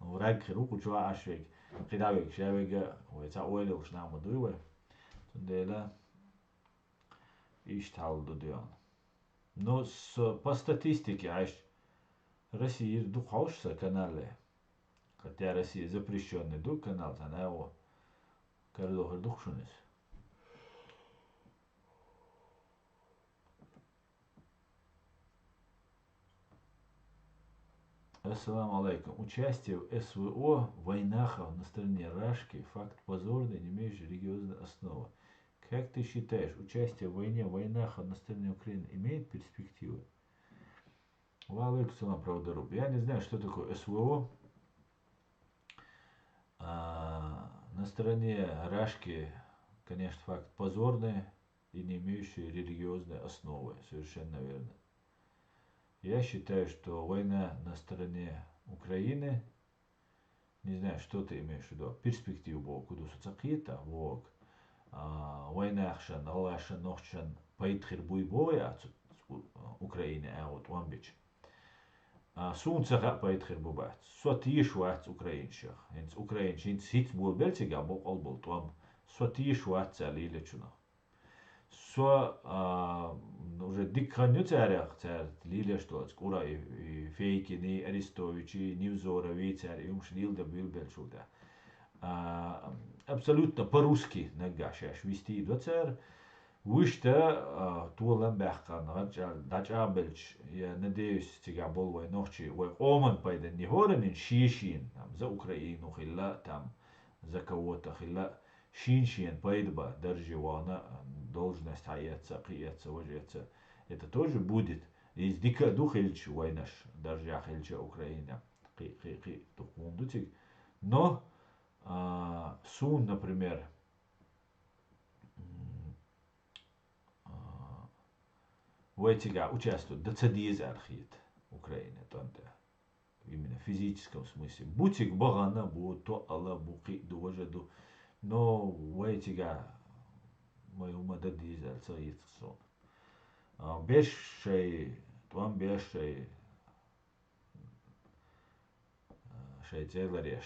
ورق خروق شو عشوك قداويك شاويك ويتا أولي وش نعمل دوي تنديلا إيش تعال ديان Но по статистике, Россия духаушся канале. Хотя Россия запрещенный дух канал, она его коридор духшунис. Ассаламу алейкум. Участие в СВО в войнах на стороне Рашки факт позорный, не имеющий религиозной основы. Как ты считаешь, участие в войнах на стороне Украины имеет перспективы? Валейкум правдоруб. Я не знаю, что такое СВО. На стороне Рашки, конечно, факт позорный и не имеющий религиозной основы. Совершенно верно. Я считаю, что война на стороне Украины, не знаю, что ты имеешь в виду, перспективу, куда соцакита, вок. ويناخشن هواشن نوخشن بايدخر بوي بويا Украине вот вамбич сунцага بايدخر бубат сотиш ват украиншах инц украинш инц хит бул белчига бокол бул том сотиш ват залилечуна со уже дикханюцарях цар лиле что скура и фейки ни арестовичи ни взорови цар юмш лилда билбелчуда абсолютно по-русски нагашаш вести доцер вышта туалам бахкан дачабелч я надеюсь тебя болвой ночи ой оман пайда не хоранин шишин там за Украину хилла там за кого-то хилла шиншин пайдба держивана должность хаяца вожеца это тоже будет из дика духельч войнаш держа хельча Украина хи тухундутик но Сун, например, в этих участвуют, децадиз архит Украины, именно в физическом смысле. Бутик багана бу то алла буки довожу, но в этих мою мададиз арцаит сон. Бешей, там бешей, шей целареш.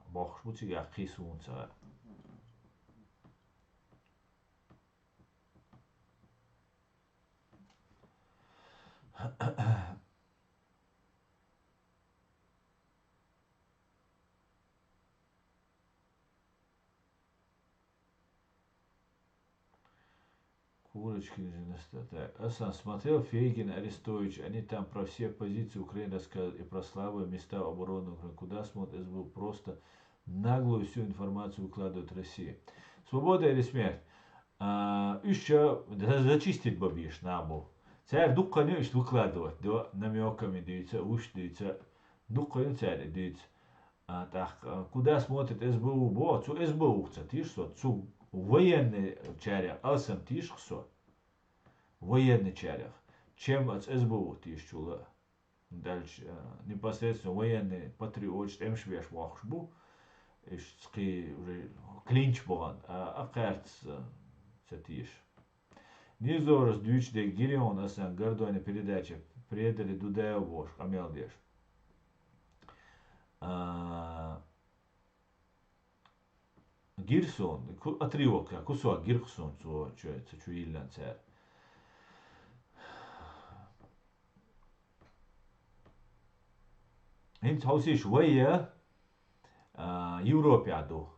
Бах бутик ахисун ца. Курочки так. Асан смотрел Фейгин, Арестович, они там про все позиции Украины рассказывают и про слабые места обороны Украины. Куда смотрят СБУ? Просто наглую всю информацию выкладывает Россия. Свобода или смерть? Еще зачистить бабиш набу. Царь дукканю иш выкладывать, да, намеками даются, уж даются, дукканю царь даются. Так, куда смотрит СБУ? Бо, цу СБУ, ты что, цу военный чаря, алсам тиш что? Военный чарях. Чем от СБУ тиш чула? Дальше, непосредственно военный патриот, эмшвеш вахшбу, ишки уже клинч болан, акарц цатиш. Низорос дюч де гирион асан гордоне передачи предали Дудаев Бош, Амелдеш. Гирсон, отрывок, кусок Гирсон, что иллан царь. Им хауси швея Европе аду.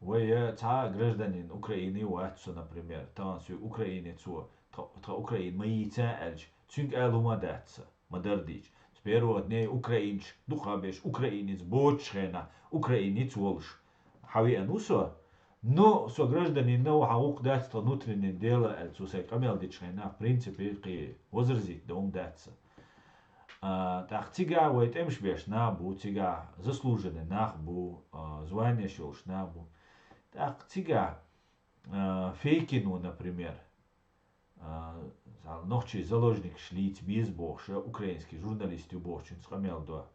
Вея ца гражданин Украины уатсо, например, танцу украинец, та Украин маица эльч, цинк элума датса, мадардич. С первого дня украинч, духабеш, украинец, бочхена, украинец волш. Хави анусо, но со гражданин на хаук датса внутреннее дело эльцу сей камел дичхена, в принципе, ки возразить дом датса. Так тига вейт эмшбеш набу, тига заслуженный нахбу, звание шелш набу. Так тига Фейкину, например, ночи заложник шлиц без боши, украинский журналист уборчин схамел до.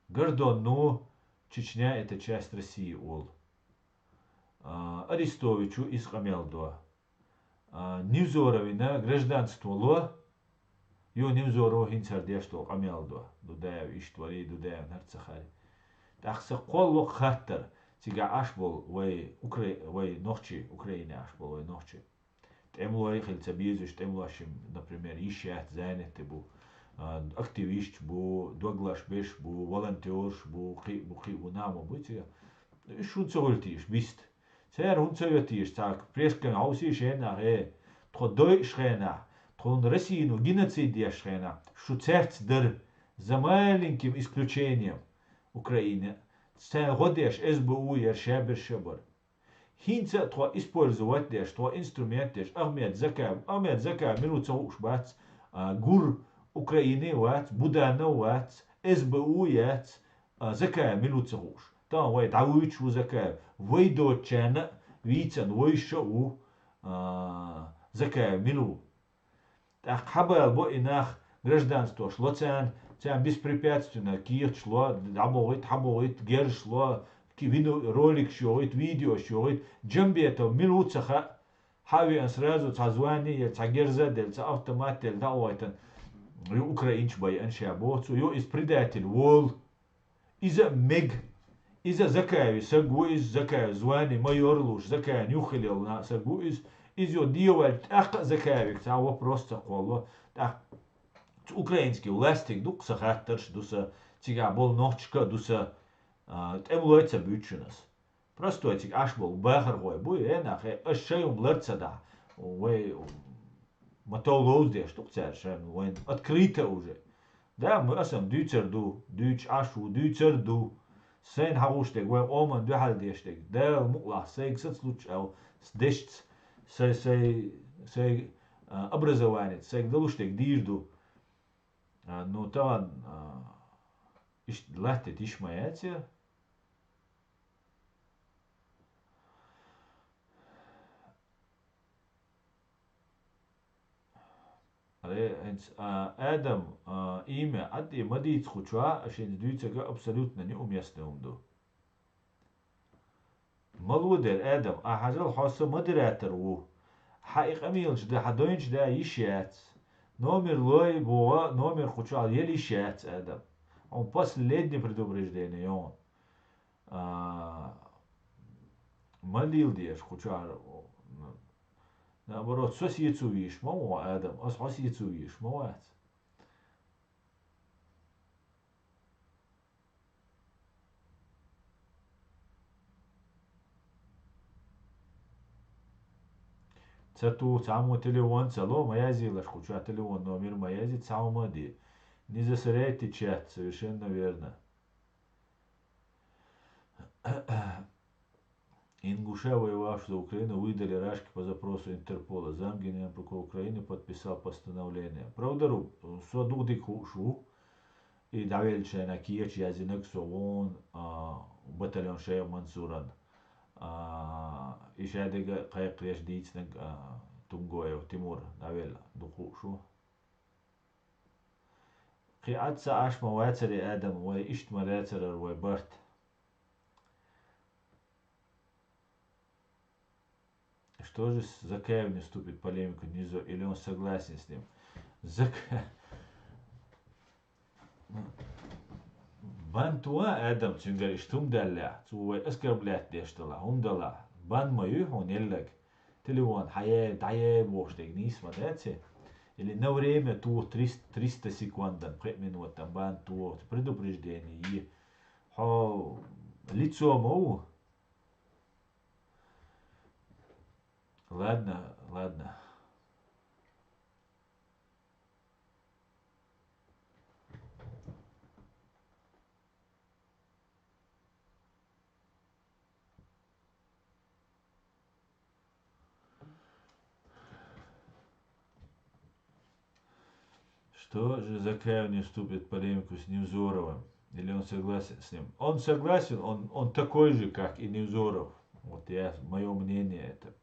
Гордон, ну, Чечня это часть России, ол. Арестовичу из Хамелдо. Невзоровина гражданство ло. Ё Невзоров хинцардештол Хамелдо. Дудаев иштвари, Дудаев нарцахари. Тахса колло хаттер. Тига ашбол вей ночи Украине ашбол вей ночи. Темлой хильца бизнес, темлашим, например, ищет занятый бу. Активист бу, доглаш беш бу, волонтерш бу, бу намо бути. Шун цолтиш бист. Цер хун цолтиш так прескен хауси шена тро дойч шена, тро Россию геноцидия шена. Шу церц дер за маленьким исключением Украины. Цер годеш СБУ ершебер шебер. Хинца тро использовать деш, тро инструмент деш, Ахмед Закаев минут уж бац, гур Украины вац, Будана вац, СБУ яц, Закаев минут уж. Там вай Давыч у Закаев, вейдо чена, вицен вейша у Закаев мину. Так хабал бо инах гражданство шло цен беспрепятственно, кир шло, хабовит, гер шло, вину ролик шоит, видео шоит, джамбета минут саха, хави сразу цазвани, цагерза, автомат, давайтан, украинч бай аншабоцу, ё из предатель вол, иза мег, иза Закаеви, сагу из Закаев, звани майор луж, Закаев нюхалил на сагу из ё дьяволь, ах Закаевик, цаво просто коло, так, украинский властик, дук сахаттерш, дуса, тига бол ночка, дуса, темлойца бючунас. Просто этик аш бол бахар гой, буй энахе, ашшеум лерцада, уэй, матолоуз деш, тук цершен, уэн, открыто уже. Да, мы асам дюцерду, дюч ашу, дюцерду, сен хауштег, уэн оман дюхал дештег, дел мукла, сейг сацлуч, дешц, сей образование, сейг делуштег дижду, ну, там, лахтет ишмаяция, Адам имя от и мадиц хуча, а шен дюйцага абсолютно неуместно умду. ملودر آدم أحجل حاسة مدراتر و حقيقة ميلش ده حدوينش ده يشيات نومر لوي بوا نومر خشال يلي شات آدم он последний предупреждение он молил деш хучар наоборот сос яцуиш мау Адам ос яцуиш мауат цату цаму телефон цало маязи лаш хуча телефон номер маязи цаму мади не засоряйте чат совершенно верно. Ингуша, воевавший за Украину, выдали Рашки по запросу Интерпола. Замгенеральный прокурор Украины подписал постановление. Правда, судуды кушу и давельче на Киевич язынок совон батальон Шея Мансуран. И шадега каяк реш дийцнек Тунгоев Тимур давел духушу. قيادة عاش مواتر آدم وإشت مراتر وبرت что же с Закаев не вступит в полемику Низо, или он согласен с ним? Бантуа Адам цюнгari штум далля, цуай оскорблять дештала, дала. Бан мою он еллак. Телефон хае боштег не смотрите. Или на время ту 300 секунд, 5 минут, там бан ту предупреждение. И лицо мою. Ладно. Что же Закаев не вступит в полемику с Невзоровым? Или он согласен с ним? Он согласен, он такой же, как и Невзоров. Вот мое мнение это.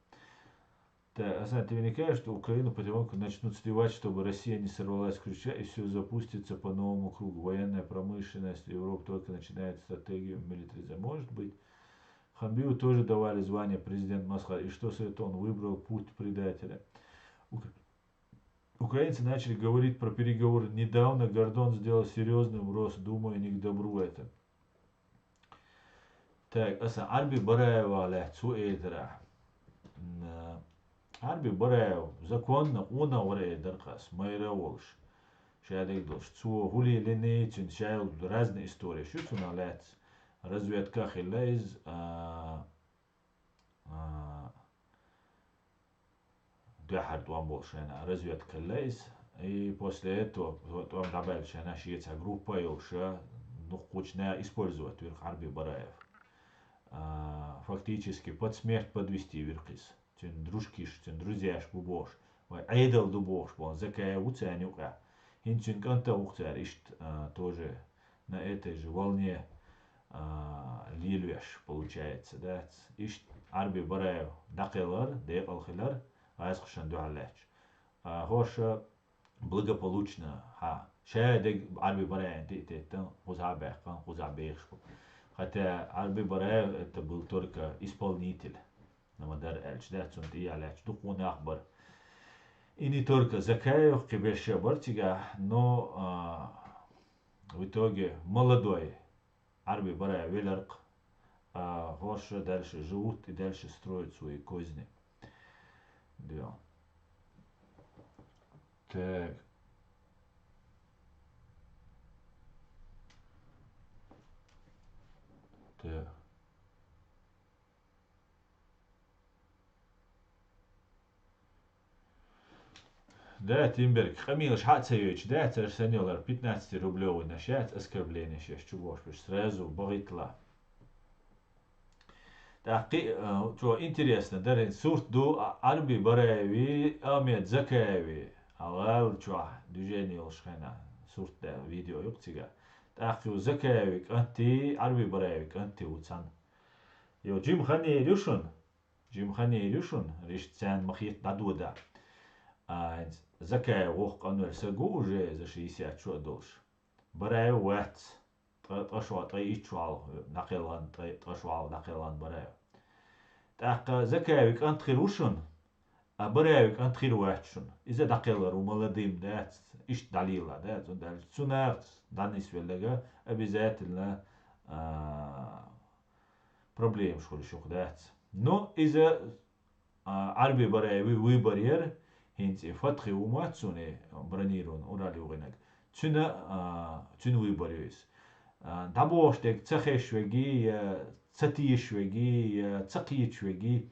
Да, Асан, ты не кажешь, что Украину потихоньку начнут сливать, чтобы Россия не сорвалась с крючка и все запустится по новому кругу? Военная промышленность, Европа только начинает стратегию милитаризации. Может быть. Хамбиу тоже давали звание президент Москвы. И что с этого он выбрал путь предателя? Украинцы начали говорить про переговоры. Недавно Гордон сделал серьезный вброс. Думаю, не к добру это. Так, Асан, Арби Бараева, Цу Эйдера. Арби Бараев законно унавре даркас майра волш. Шадик долш. Цу хули ленейцин шайл разные истории. Что цуна лец? Разведка хилайз дяхар туам болшена. Разведка лейз. И после этого туам добавили, она шиется группа юша. Ну, хочет использовать верх Арби Бараев. Фактически под смерть подвести верхис. Тен дружкиш, тен друзьяш бубош, айдал дубош, бон закая уцанюка. Инчин канта ухцаришт тоже на этой же волне лильвеш получается, да. Ишт Арби Бараев дакелар, декалхилар, айскшан дуалач. Хоша благополучно, шаядек Арби Бараев тетен хузабех. Хотя Арби Бараев это был только исполнитель. Намадар Эльч, да, цунти Аляч, духун Ахбар. И не только Закаев, Киберша Бартига, но в итоге молодой Арби Бараев Велерк, Хорша дальше живут и дальше строят свои козни. Да. Так. Так. Да, Тимберг, Хамилыш Хацевич, да, царсанелар 15 рублевый на счет, оскорбление сейчас, чего ж, сразу боритла. Так, что интересно, да, сурт ду Арби Бараеви, Амед Закаеви, алал, что, движение лшхана, сурт, да, видео, юктига. Так, Закаеви, анти, Арби Бараеви, анти, уцан. Йо, Джим Хани Илюшин, Ришцан Махит Дадуда. زكاة وق أنور سجو وجه زش يسيات شو دولش براي وات تشوا تيشوا نقلان تشوا نقلان براي تاق زكاة ويك أنتخيروشن براي ويك أنتخيرواتشن إذا دقيلر وملديم دات إيش دليلا دات وندل سنات دانيس ولا أبي ذات لنا بروبليم شو دات نو إذا عربي براي وي برير هينز فتخي وماتسوني برانيرون أورالي وغنك تشنا وي بريوس دابوش تك تخيش وجي تتيش وجي تقيش وجي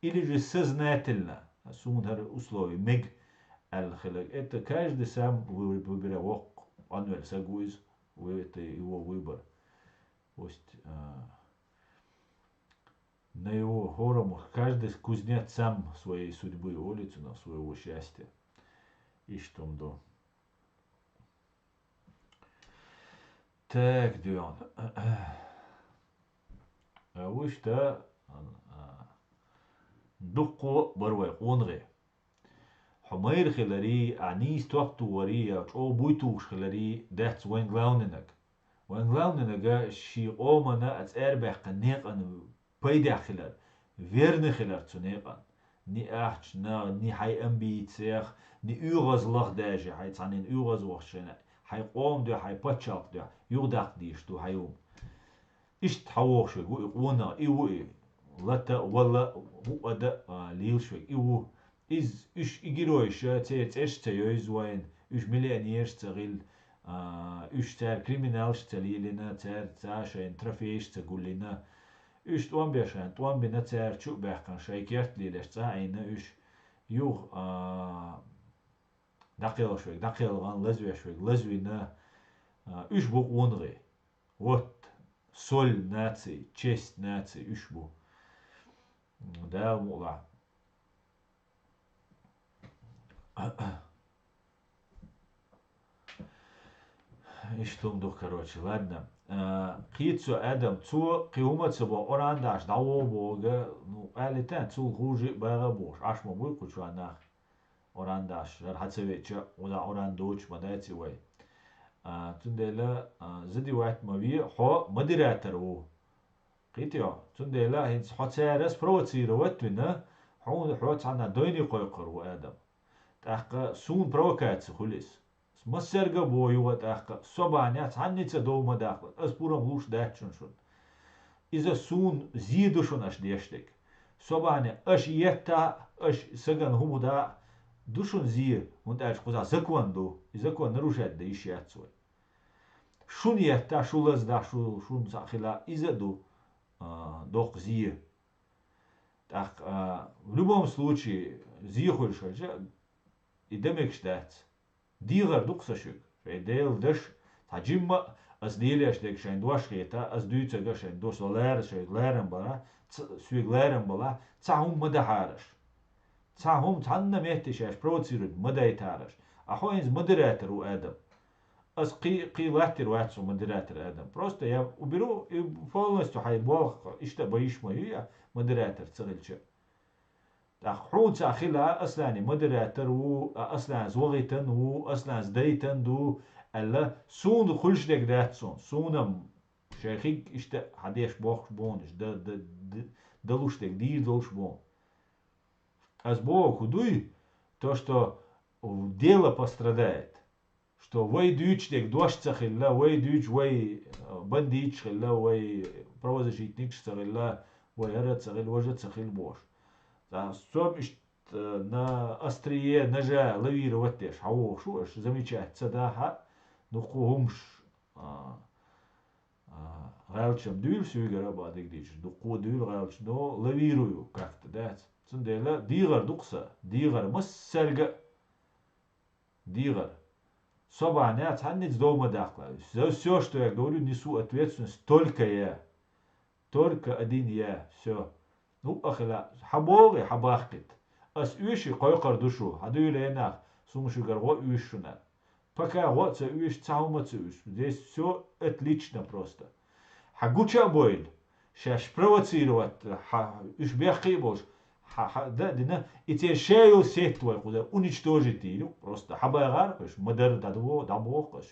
إلي جسزناتلنا سون هر أسلوي مج الخلق إت كاش دسام وبرا وق أنوال سجويز ويت يو ويبر وست نيو هورم каждый кузнец сам своей судьбы улицу на своего счастья и что до так дюн وشتا دقو بروي قونغي حمير خلاري عنيس توقتو وريا او بويتوش خلاري داتس وين غلاوننك شي اومنا اتس اربح قنيق ان بيدا خلال ويرن خلال تنيقان ني احش ني حي امبي تسيخ ني اوغز لغ داجي حي تانين اوغز وخشنا حي قوم دو حي باتشاق دو يوداق ديش دو حيوم إيش تحوش ونا إيوه لتا ولا هو أدا ليلشوي إيوه إيش إجرويش إيش تيوز وين إيش مليونيرش تغيل إيش تار كريمينالش تليلنا تار تاشين ترافيش تقول لنا إيش توان بيشان توان بنا تار شو بيحكن شيكيرت ليش تعينا إيش يوه دقيقة شوي دقيقة غان لزوي شوي لزوينا إيش بو ونغي وات соль нации, честь нации, üşbu. Да, мула. И что мдух, короче, ладно. Қицу адам цу қиуматсы бо орандаш дауо бога, ну, әлітен цу хужи бага бош. Ашма бой кучу анах орандаш, хацевеча, ода орандоч мадайцы вай. تندلا زدي واحد مبي حو مديراتر و قيتيو تندلا هينس حو تسارس بروتسيرو واتونا حو تعنا دويني قويقر و آدم تحقا سون بروكاتس خلص مسرقة بويو تحقا صبانيا تعني تدوما داخل اس بورم لوش داتشون شون إذا سون زيدو شون اش ديشتك صبانيا اش يتا اش سجن همو دا دوشون زیر وانت اش خوزا زکوان دو زکوان نروشد ده ایشیات سوی شون یهتا شولز دا شون ساخلا ایزا دو دوخ زیر так в любом случае зихуль шальча и демекш дат дигар дуксашук федел даш таджимма as deelers dek zijn dwarsgeta as duitse ga zijn dos leren zijn leren bala suig leren bala tsahum madaharas tsahum tanna mehtishash provocirud madaitaras ahoins moderator u adam as qi lahtir watsu moderator adam просто я уберу и полностью хайбол ишта боишь моя مودراتر تغلش تخون تأخيلها أصلا مودراتر و أصلا زوغيتن و أصلا زديتن دو ألا سون خلش دك داتسون سونم شيخيك إشتا حديش بوخش بونش دلوش دك دير دلوش بون أز بوخ دوي то что дело пострадает что вой дюч дек дождь цахилла вой дюч вой бандич хилла вой правозащитник цахилла ويرد سخيل وجد سخيل بوش صوب اشت на острие ножа лавировать حوو شو اش замечать цадаха нухумш галчам дюл сюгера бадик дич дуку дюл галч но лавирую как-то да цундела дигар дукса дигар массерга дигар собаня цанниц дома дахла за все что я говорю несу ответственность только один я, все. Ну, ахила, хабоги хабахкит. Ас уиши койкар душу, хадуйле нах, сумшигар во уишуна. Пока вот за уиш цаумац уиш. Здесь все отлично просто. Хагуча бойль, шаш провоцировать, уж бяхи бош, Да, дина, и те шею сеть твой куда уничтожить ее, просто хабагаркаш, модер дадво, дабохаш,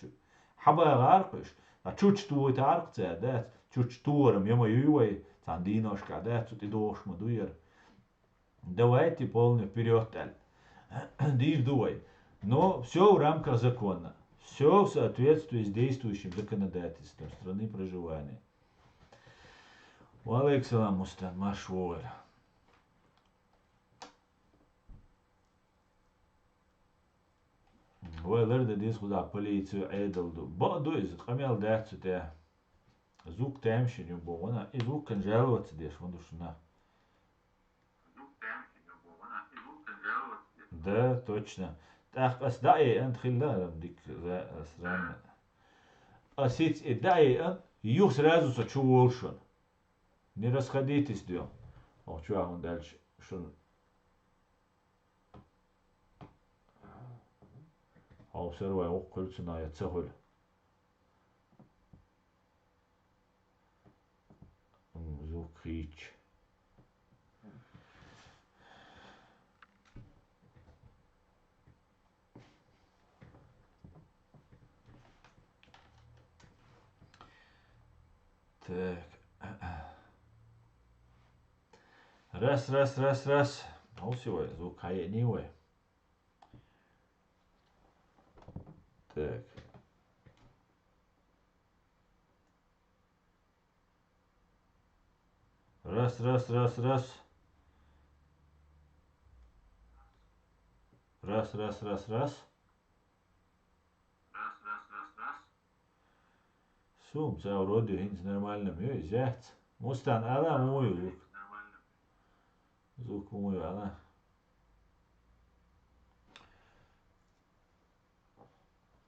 хабагаркаш, а чуть твой таркце, да, чуть туром, ема ювай, тандиношка, да, тут и дош мадуер. Давайте полный вперед, таль. Дишь дуй. Но все в рамках закона. Все в соответствии с действующим законодательством страны проживания. Валейк салам, Мустан, Машволь. Voiler de dis goed politie edel do. Ba is het gemel dat ze te zoek temsje nu bona. Is ook kan жаловаться wat des want dus na. Да, точно. Так, асдаи ант хилларам дик асран. Асиц и даи ант юх сразу сочуволшон. Не расходитесь дё. Ох, чё он дальше? Что обсервай оккольцена я цехоль. Звук хич. Так. Раз. Алсивай, звук хаенивай. Так. Раз. Раз. Сум, цяу роди хинц нормально мой, зять. Мустан ала мой звук. Звук мой ала.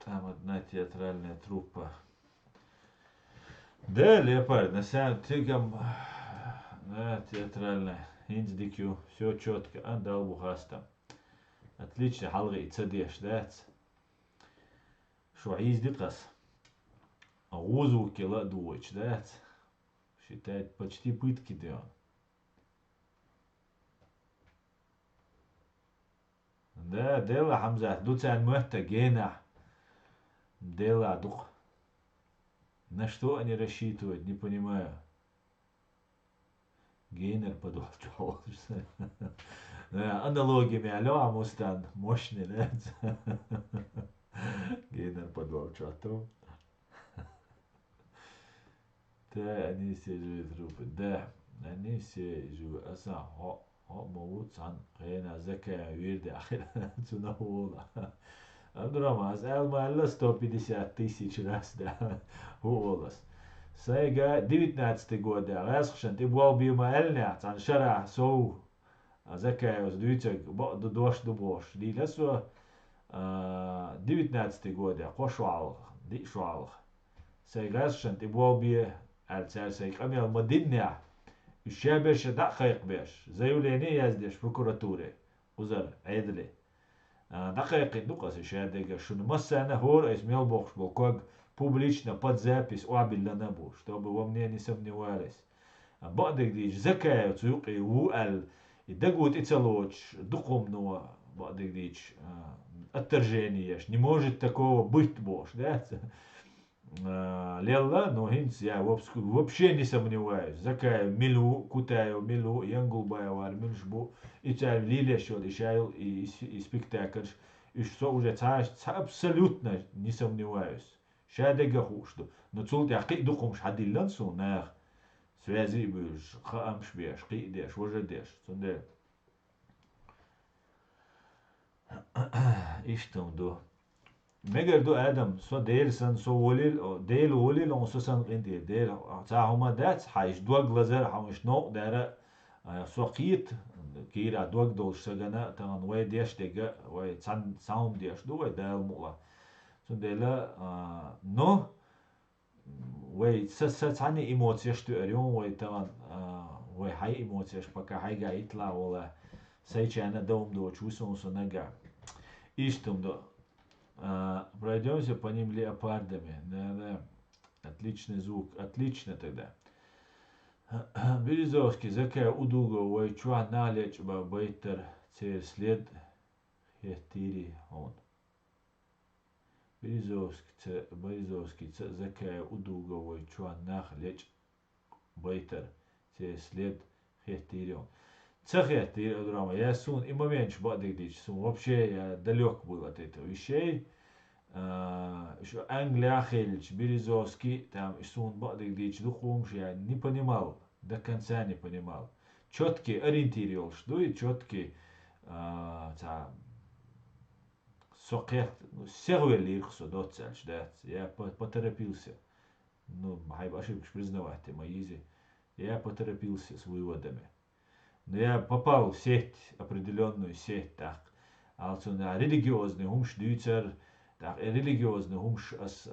Там одна театральная труппа. Да, Леопард, на самом тигам, да, театральная. Хинц дикю, все четко, отдал бухаста. Отлично, халга и цадеш, да. Шо из дикас. Звуки ла дуоч, да. Считает почти пытки делал. Да, дела Хамза, дуцан мөхта гена. Дела дух. На что они рассчитывают, не понимаю. Гейнер подолчал. Аналогиями алло, Мустан, мощный, да? Гейнер подолчал. Да, они все живут трупы. Да, они все живут. Аса, موجود عن غينا زكاة ويرد آخر تنوولا Абдурамаз, Элма 150 тысяч раз, да, волос. Сега 19 год, да, расхшен, ты был бима элнят, ан шара соу, закая уздуйцек, до дош до бош. Ди лесо 19 год, да, кошуал, ди шуал. Сега расхшен, ты был би, алцар сейк, амел мадиння, الشابش دقيق بيش زيوليني يزدش بروكوراتوري وزر عدلي دقيق دقس شادق شنو مسانا هور اسميل بوخش بوكوغ публично под запись уабилля набу, чтобы во мне не сомневались. Бадек дич закая цуюки уал и дагут и целоч духовного бадек дич отторжения не может такого быть бош, да? Лелла, но хинц я вообще не сомневаюсь. Закая милу, кутаю милу, янгулбая вар миншбу, и царь лилия шел, и шайл, и спектакль, и что уже абсолютно не сомневаюсь. Шадега хушту. Но цулт я хи духом шадиллан сунах. Связи будешь, хаамш беш, хидеш, вожедеш. Сунде. Иштам до. Megar do Adam so del san so wolil on so san inti del ta homa dat haish dwag lazer hamish no dara so qit kira dwag dol shagana tan way desh dega way san sound desh do way dal mula so dela no way sa tani эмоции что орём way tan way hay эмоции пока hay ga itla wala sai chana dom do чувствовал so нага иштум до пройдемся по ним леопардами. Да. Отличный звук. Отлично тогда. Березовский закая удуга вой чуа налеч ба байтер цер след хеттири он. Березовский закая удуга вой чуа налеч байтер цер след хеттири он. Цехеттири драма. Я сун и момент бадик дич сун вообще я далек был от этого вещей. Еще Англия Хельч, Березовский, там Исун Бадик Дич Духумш, я не понимал, до конца не понимал. Четкий ориентировал, что и четкий сокет, сервер ирхсо доцельш, да, я поторопился. Ну, хайб ошибки признавать, мои я поторопился с выводами. Но я попал в сеть, определенную сеть, так. Also на религиозный умш дюцер, так, религиозный умш as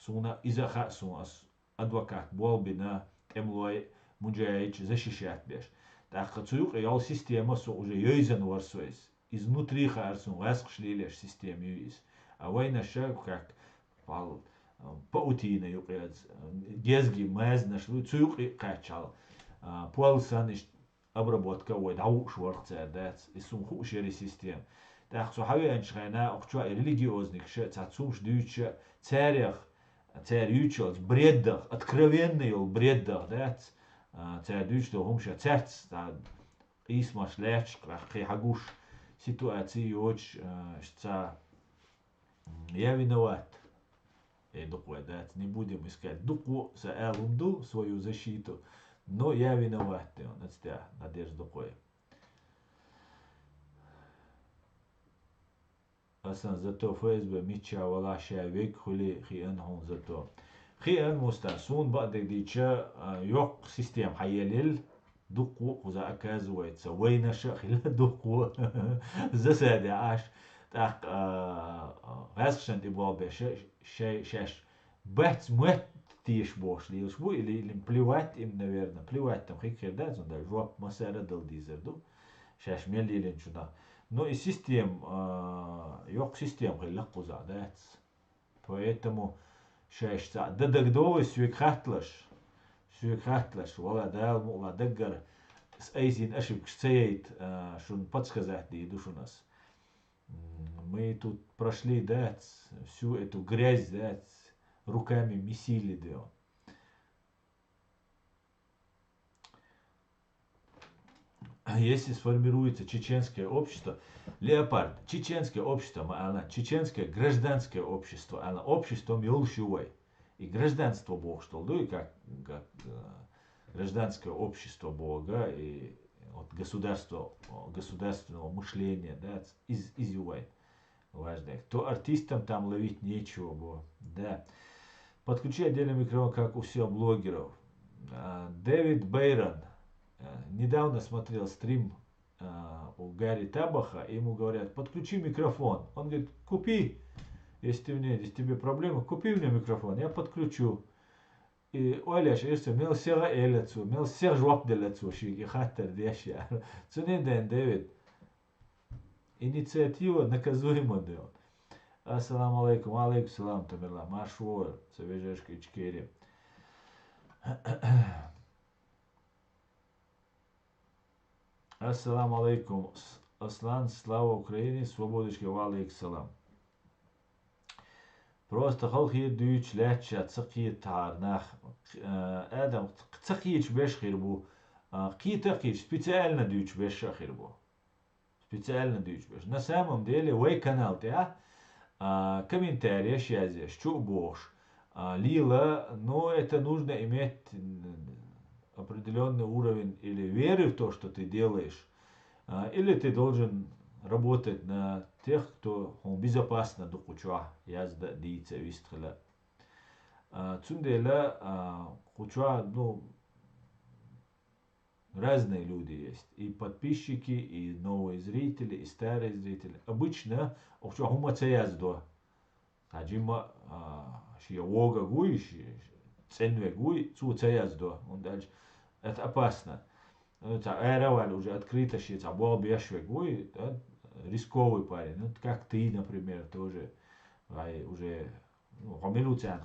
суна изаха сун as адвокат болбина темлой муджаич защищать беш. Так, цуюк ял система су уже йойзен варсуэс. Изнутри харсун васхшлилеш систем юис. А война шаг как пал паутина юкяз гезги маз нашлу цуюк качал. Пуалсан обработка ой дау шварца дац и сум хушери систем. Так so habe ein schreiner auch schon религиозных цацуш дюча царях царючо бреддах откровенный бреддах дац царь дюч то хумша цац да исмаш леч крахи хагуш ситуации оч ца я виноват. Дуква дац не будем искать дуку за элунду свою защиту. Но я виноват, он отстя, надежда кое. Асан зато ФСБ мича вала шавик хули хиан хун зато. Хиан мустасун бадик дича йок систем хайелил дуку хуза оказывается. Войнаша хила дуку засади аш. Так расшан ты был бы шаш бэц муэт тиш бош лилш бу или плевать им, наверное, плевать там хикер да, зонда жоп масара дал дизерду шаш мелилен чуда. Но и систем yok систем хилак куза да. Поэтому шаш та дадагдовый свекхатлаш вала дал мула даггар с айзин ашиб кстеет шун подсказать ди душу нас. Мы тут прошли да всю эту грязь да руками месили да. Если сформируется чеченское общество, леопард, чеченское общество, она чеченское гражданское общество, она обществом Йолшуай. И гражданство Бог, что ли, как гражданское общество Бога и от государственного мышления, да, из Юай. Важно. То артистам там ловить нечего было, да. Подключи отдельный микрофон, как у всех блогеров. Дэвид Бейрон недавно смотрел стрим у Гарри Табаха, и ему говорят, подключи микрофон. Он говорит, купи, если тебе проблема, купи мне микрофон, я подключу. И Оляш, если мел сера элецу, мел сер жвап делецу, шики хаттер дешья. Цунеден, Дэвид. Инициатива наказуема, да. Ассаламу алейкум, алейкум салам, тамирла, маршуор, совежешка ичкери. Ассаламу алейкум, Аслан, слава Украине, свободочка, алейкум салам. Просто халхи дүйч ляча цaqi тарнах Адам цaqi беш хирбу қитақи специально дүйч беш хирбу. Специально дүйч беш. На самом деле вей канал те комментарии сейчас что бош лила, но это нужно иметь определенный уровень или веры в то, что ты делаешь, или ты должен работать на тех, кто безопасно докуча язда дица вистхла. Цундела куча, ну, разные люди есть. И подписчики, и новые зрители, и старые зрители. Обычно куча хумаца язда. Хаджима шия вога гуй, ценве гуй, цуца язда. Это опасно. Аэроваль уже открыто шиец, а бол бешве гуй, рисковый парень. Ну, как ты, например, тоже уже хомилу цан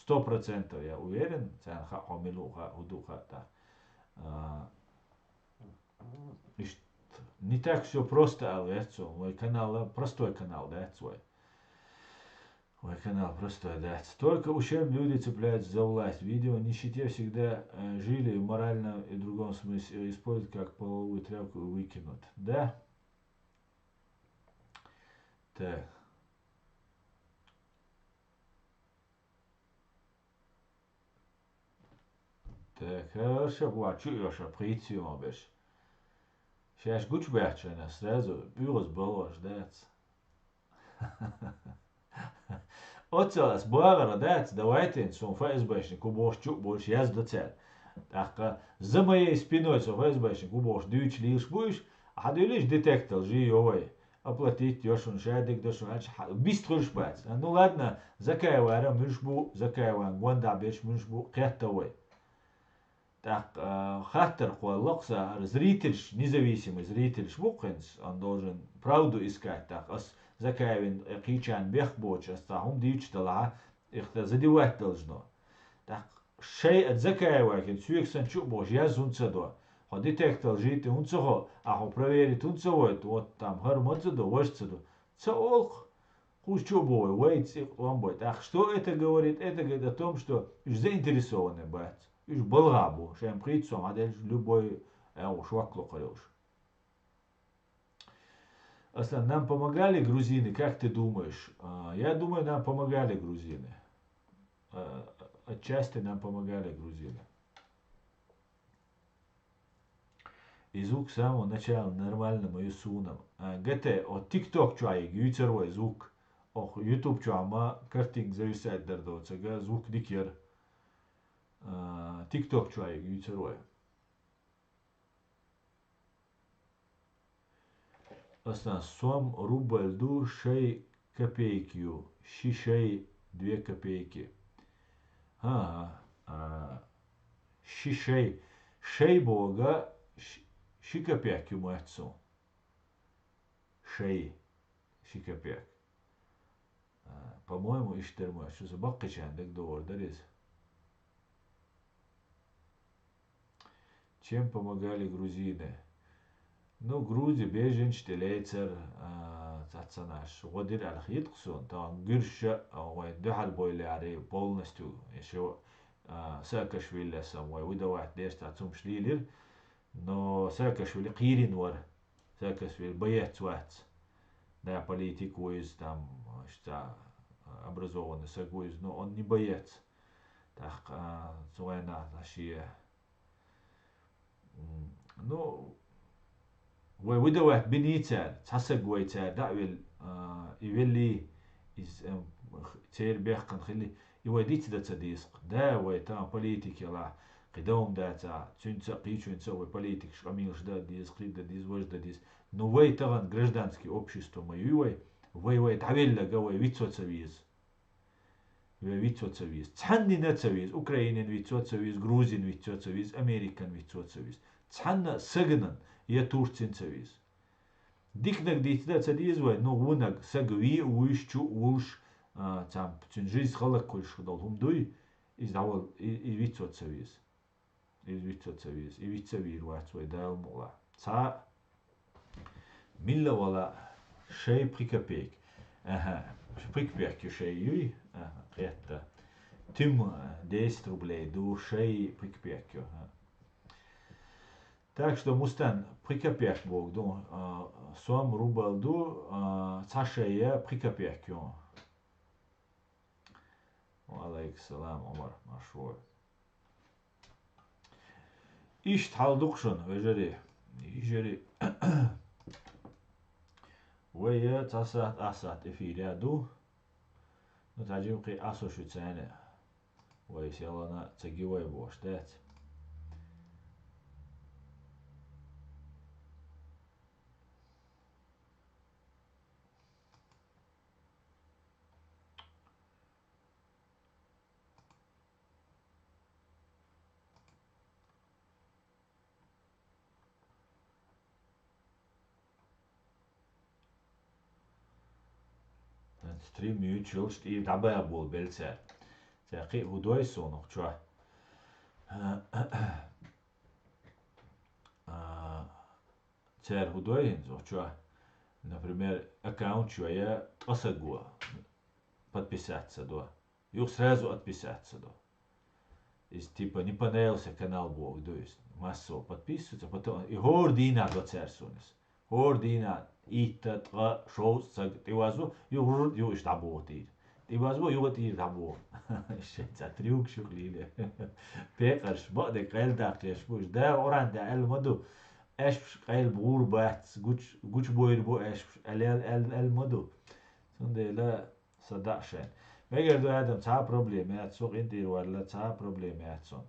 100%, я уверен, цан хомилу худуха. Не так все просто, але мой канал, простой канал, да, свой. Мой канал простой, да. Только ущерб люди цепляются за власть. Видео о нищете всегда жили в моральном и другом смысле используют как половую тряпку и выкинут. Да? Так. Так, хорошо, вот, чуешь, прийти беш. Сейчас гуч бячена, сразу бюрос было ждать. Отцелас багара, да, давайте, сон ФСБшник, уборщу, больше я сдацел. Так, за моей спиной со ФСБшник, уборщ, дючь, лишь будешь, а ты лишь детектор, живой. Оплатить, дешун, шадик, дешун, быстро шпац. Ну ладно, закаевара, мышбу, закаевара, гванда беш, мышбу, кеттовой. Так, хаттер локса, зритель, независимый зритель шбукенс, он должен правду искать. Так, закаевин кичан бехбоч, астахум дичтала, их задевать должно. Так, шей от закаевакен, сюексан чубош, я зунцадо. Хо детектор жити унцого, а хо проверить унцого, вот там гармонцадо, вожцадо. Цаолх, хуш чубой, вейц, ламбой. Так, что это говорит? Это говорит о том, что заинтересованный бать. Уж балгабу, шем прицом, а дальше любой швакло хорош. Аслан, нам помогали грузины, как ты думаешь? Я думаю, нам помогали грузины. Отчасти нам помогали грузины. И звук с самого начала нормальным и суном. ГТ, от ТикТок чуай, гюйцервой звук. Ох, YouTube чуама, картинг зависает дардоца, звук дикер. TikTok чуай, гюйцервой. Aslında som rубль ду 6 копейки, шишей 2 копейки. Шишей, шей бога, ши копейки мацу. Шей, ши копейк. По-моему, иштерма, что за баккачан, так довор, дарис. Чем помогали грузины? Ну, Грузия, беженчте, лейцер, цацанаш. Водир алхитксун, там гирша, духал бойли ари полностью, еще Саакашвили самой выдавать дешт отцом шлилер, но Саакашвили кирин вар, Саакашвили боец вац. Да, политику из там, что образованный сагуиз, но он не боец. Так, война, наши, ну, выдавать бенитер, цасагуйтер, да, يولي из تير بيحقن خلي يوديت دا تصديق دا ويتام بوليتيك يلا قدوم دا تا تشنца قيچو وي политик шамилш да диз قيد да диз вож да диз но вей таган гражданское общество моюй вей тавелла гавой вицоцавиз вицоцавиз цанни нацавиз украинен вицоцавиз грузин вицоцавиз американ вицоцавиз цанна сагнан я турцинцавиз дикнак дитда цадизвай, но вунак сагви уишчу улш там жизнь халак кольш дал хумдуй из давал и вицоцавиз из вицоцавиз и вицавир вацвай дал мула ца милла вала шей прикопейк прикопейк шей юй это тим 10 рублей ду шей прикопейк. Так что мустан прикопяк бог до сом рубль до цашея прикопяк. Алейк салам Омар машур. Ишт халдукшун вежери ижери ويا تصات أسات في رادو نتعجب قي أسو شو تسانة ويسيلنا تجيوي بوشتات سтрим يوتيوب и дабая бол белцер. Зяқи удой сонох чуа. цер худой, что, например, аккаунт шوية тقصقوا подписаться, да. И сразу отписаться, да. Если типа не понравился канал Бог, то есть массово подписываться, потом и гордина до церсунес. Гордина и тат шоу саг ты вазу ю штаботир. Ты вазу ю тир табо. Шеца трюк шуклиле. Пекарш баде кэлдак яшбуш да оранда эл маду ايش قايل بغور بات جوش بوير بو ايش ال مدو سندي لا صدق شان ما يقدر دو ادم تا بروبليمات سوق انتي ولا تا بروبليمات سون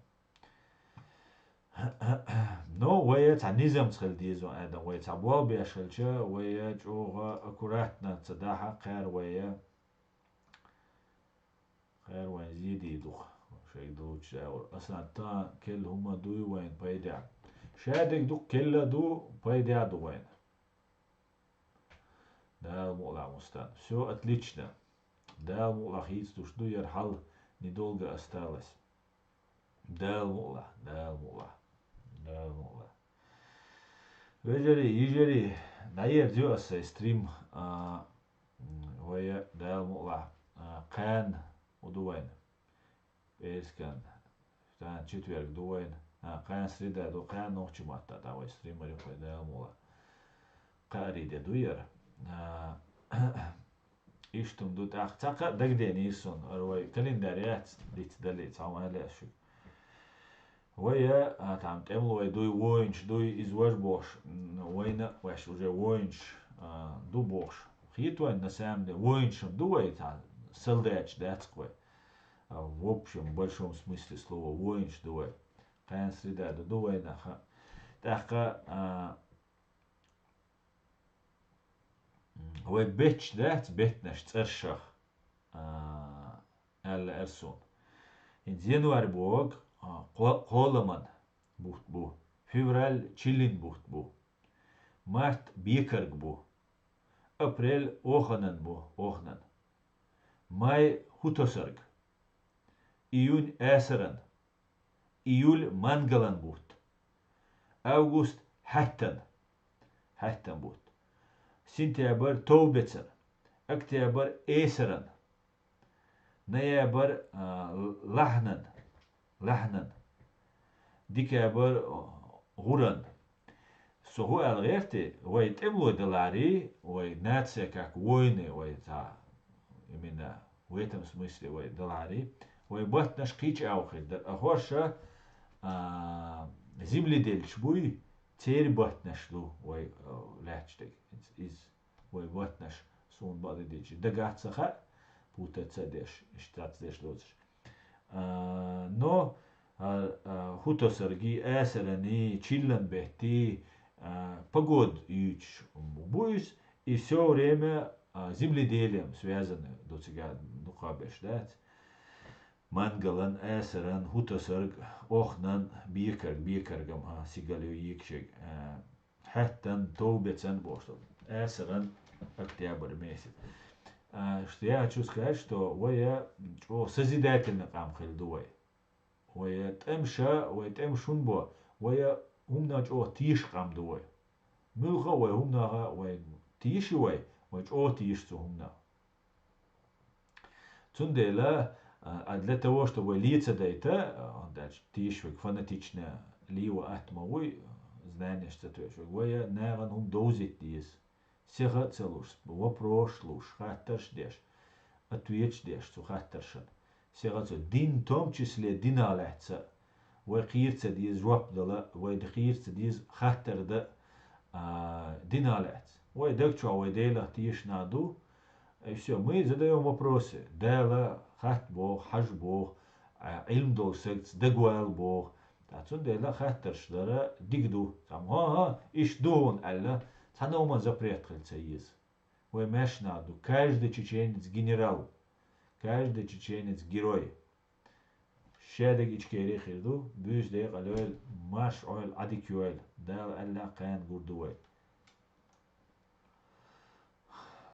نو ويا تا نظام تخل ديزو ادم ويا تا بوا بيشلشا ويا جوغا اكوراتنا تصداها خير ويا خير وين زيدي دوخ شيء دوتش اصلا تا كل هما دوي وين بايدع شادك دو كلا دو بايدع دو وين да мула мустан. Все отлично. Да мула хитстуш ду ярхал недолго осталось. Да мула, да мула, да мула. Ежели наер дюаса стрим вая да мула кан удуайн. Эскан тан четверг дуайн. Кан среда ду кан ночи матта давай стримери да мула. Кариде дуяр. إيشتم دوت أختاق دقدين يسون أروي كالنداريات ديت دليت عم على شو ويا تعم تعملوا ويا دوي وينش دوي إزواج بوش وينا وش وجا وينش دو بوش خيط وين نسام ده وينش دوي تاع سلداتش داتقوي в общем большом смысле слова войнш دوي كان سريدا دوي نخا تاخا هو بيتش دات بيتنش ترشخ ألا أرسون إن زينوار بوغ قولمان بوت بو فيفرال تشيلين بوت بو مارت بيكرغ بو أبريل أوخنن بو أوخنن ماي هوتوسرغ إيون آسرن إيول مانغلان بوت أوغوست حتن بوت سنتيابر توبتسر اكتيابر ايسرن نيابر لحنن ديكابر غورن سوهو الغيرتي ويت املو دلاري وي ناتسيكاك ويني ويتا يمينا ويتم смысле وي دلاري وي بطنش قيش اوخي در اخورشا زيملي شبوي تير بطنش لو وي لاتشتك из وي بطنش سون بعد ديش دقات سخا بوتا تسدش اشتات ديش لوزش نو هوتو سرجي اسرني чиллен бехти погод юч буйс и все время земледелием связаны до сега духабеш дат мангалан эсеран хутосерг охнан бикергам сигалю йикшек حتى توبة بوشل эсеран октябрь месяц. Что я хочу сказать, что ويا созидательно قام خلدوي ويا تمشى ويا تمشون بو ويا هم ناج تيش قام دوي ملغا ويا هم ناغا ويا تيش ويا تيش تو هم نا تندلا для того чтобы лица дайта дальше тиш век фанатично лива атмовой знание что то есть вея наган хум дозит дис сега целуш вопрос слуш хатташ деш ответ деш цу хатташан сега цу дин том числе диналаца وقيرت ديز وابدلا ويدخيرت ديز خطر ده диналац ويدكتشوا ويديلا تيش نادو и все мы задаем вопросы дела хат бог хаж бог علم دوسكت دقوال بوغ تاتون ديلا خاطر شدرا ديقدو تام ها ايش دون الا تانوما запрет خلцаиз وماش надо каждый чеченец генерал каждый чеченец герой شادق اشكيري خيردو بيش ديق الويل ماش اويل اديكيويل دال الا قان قردويل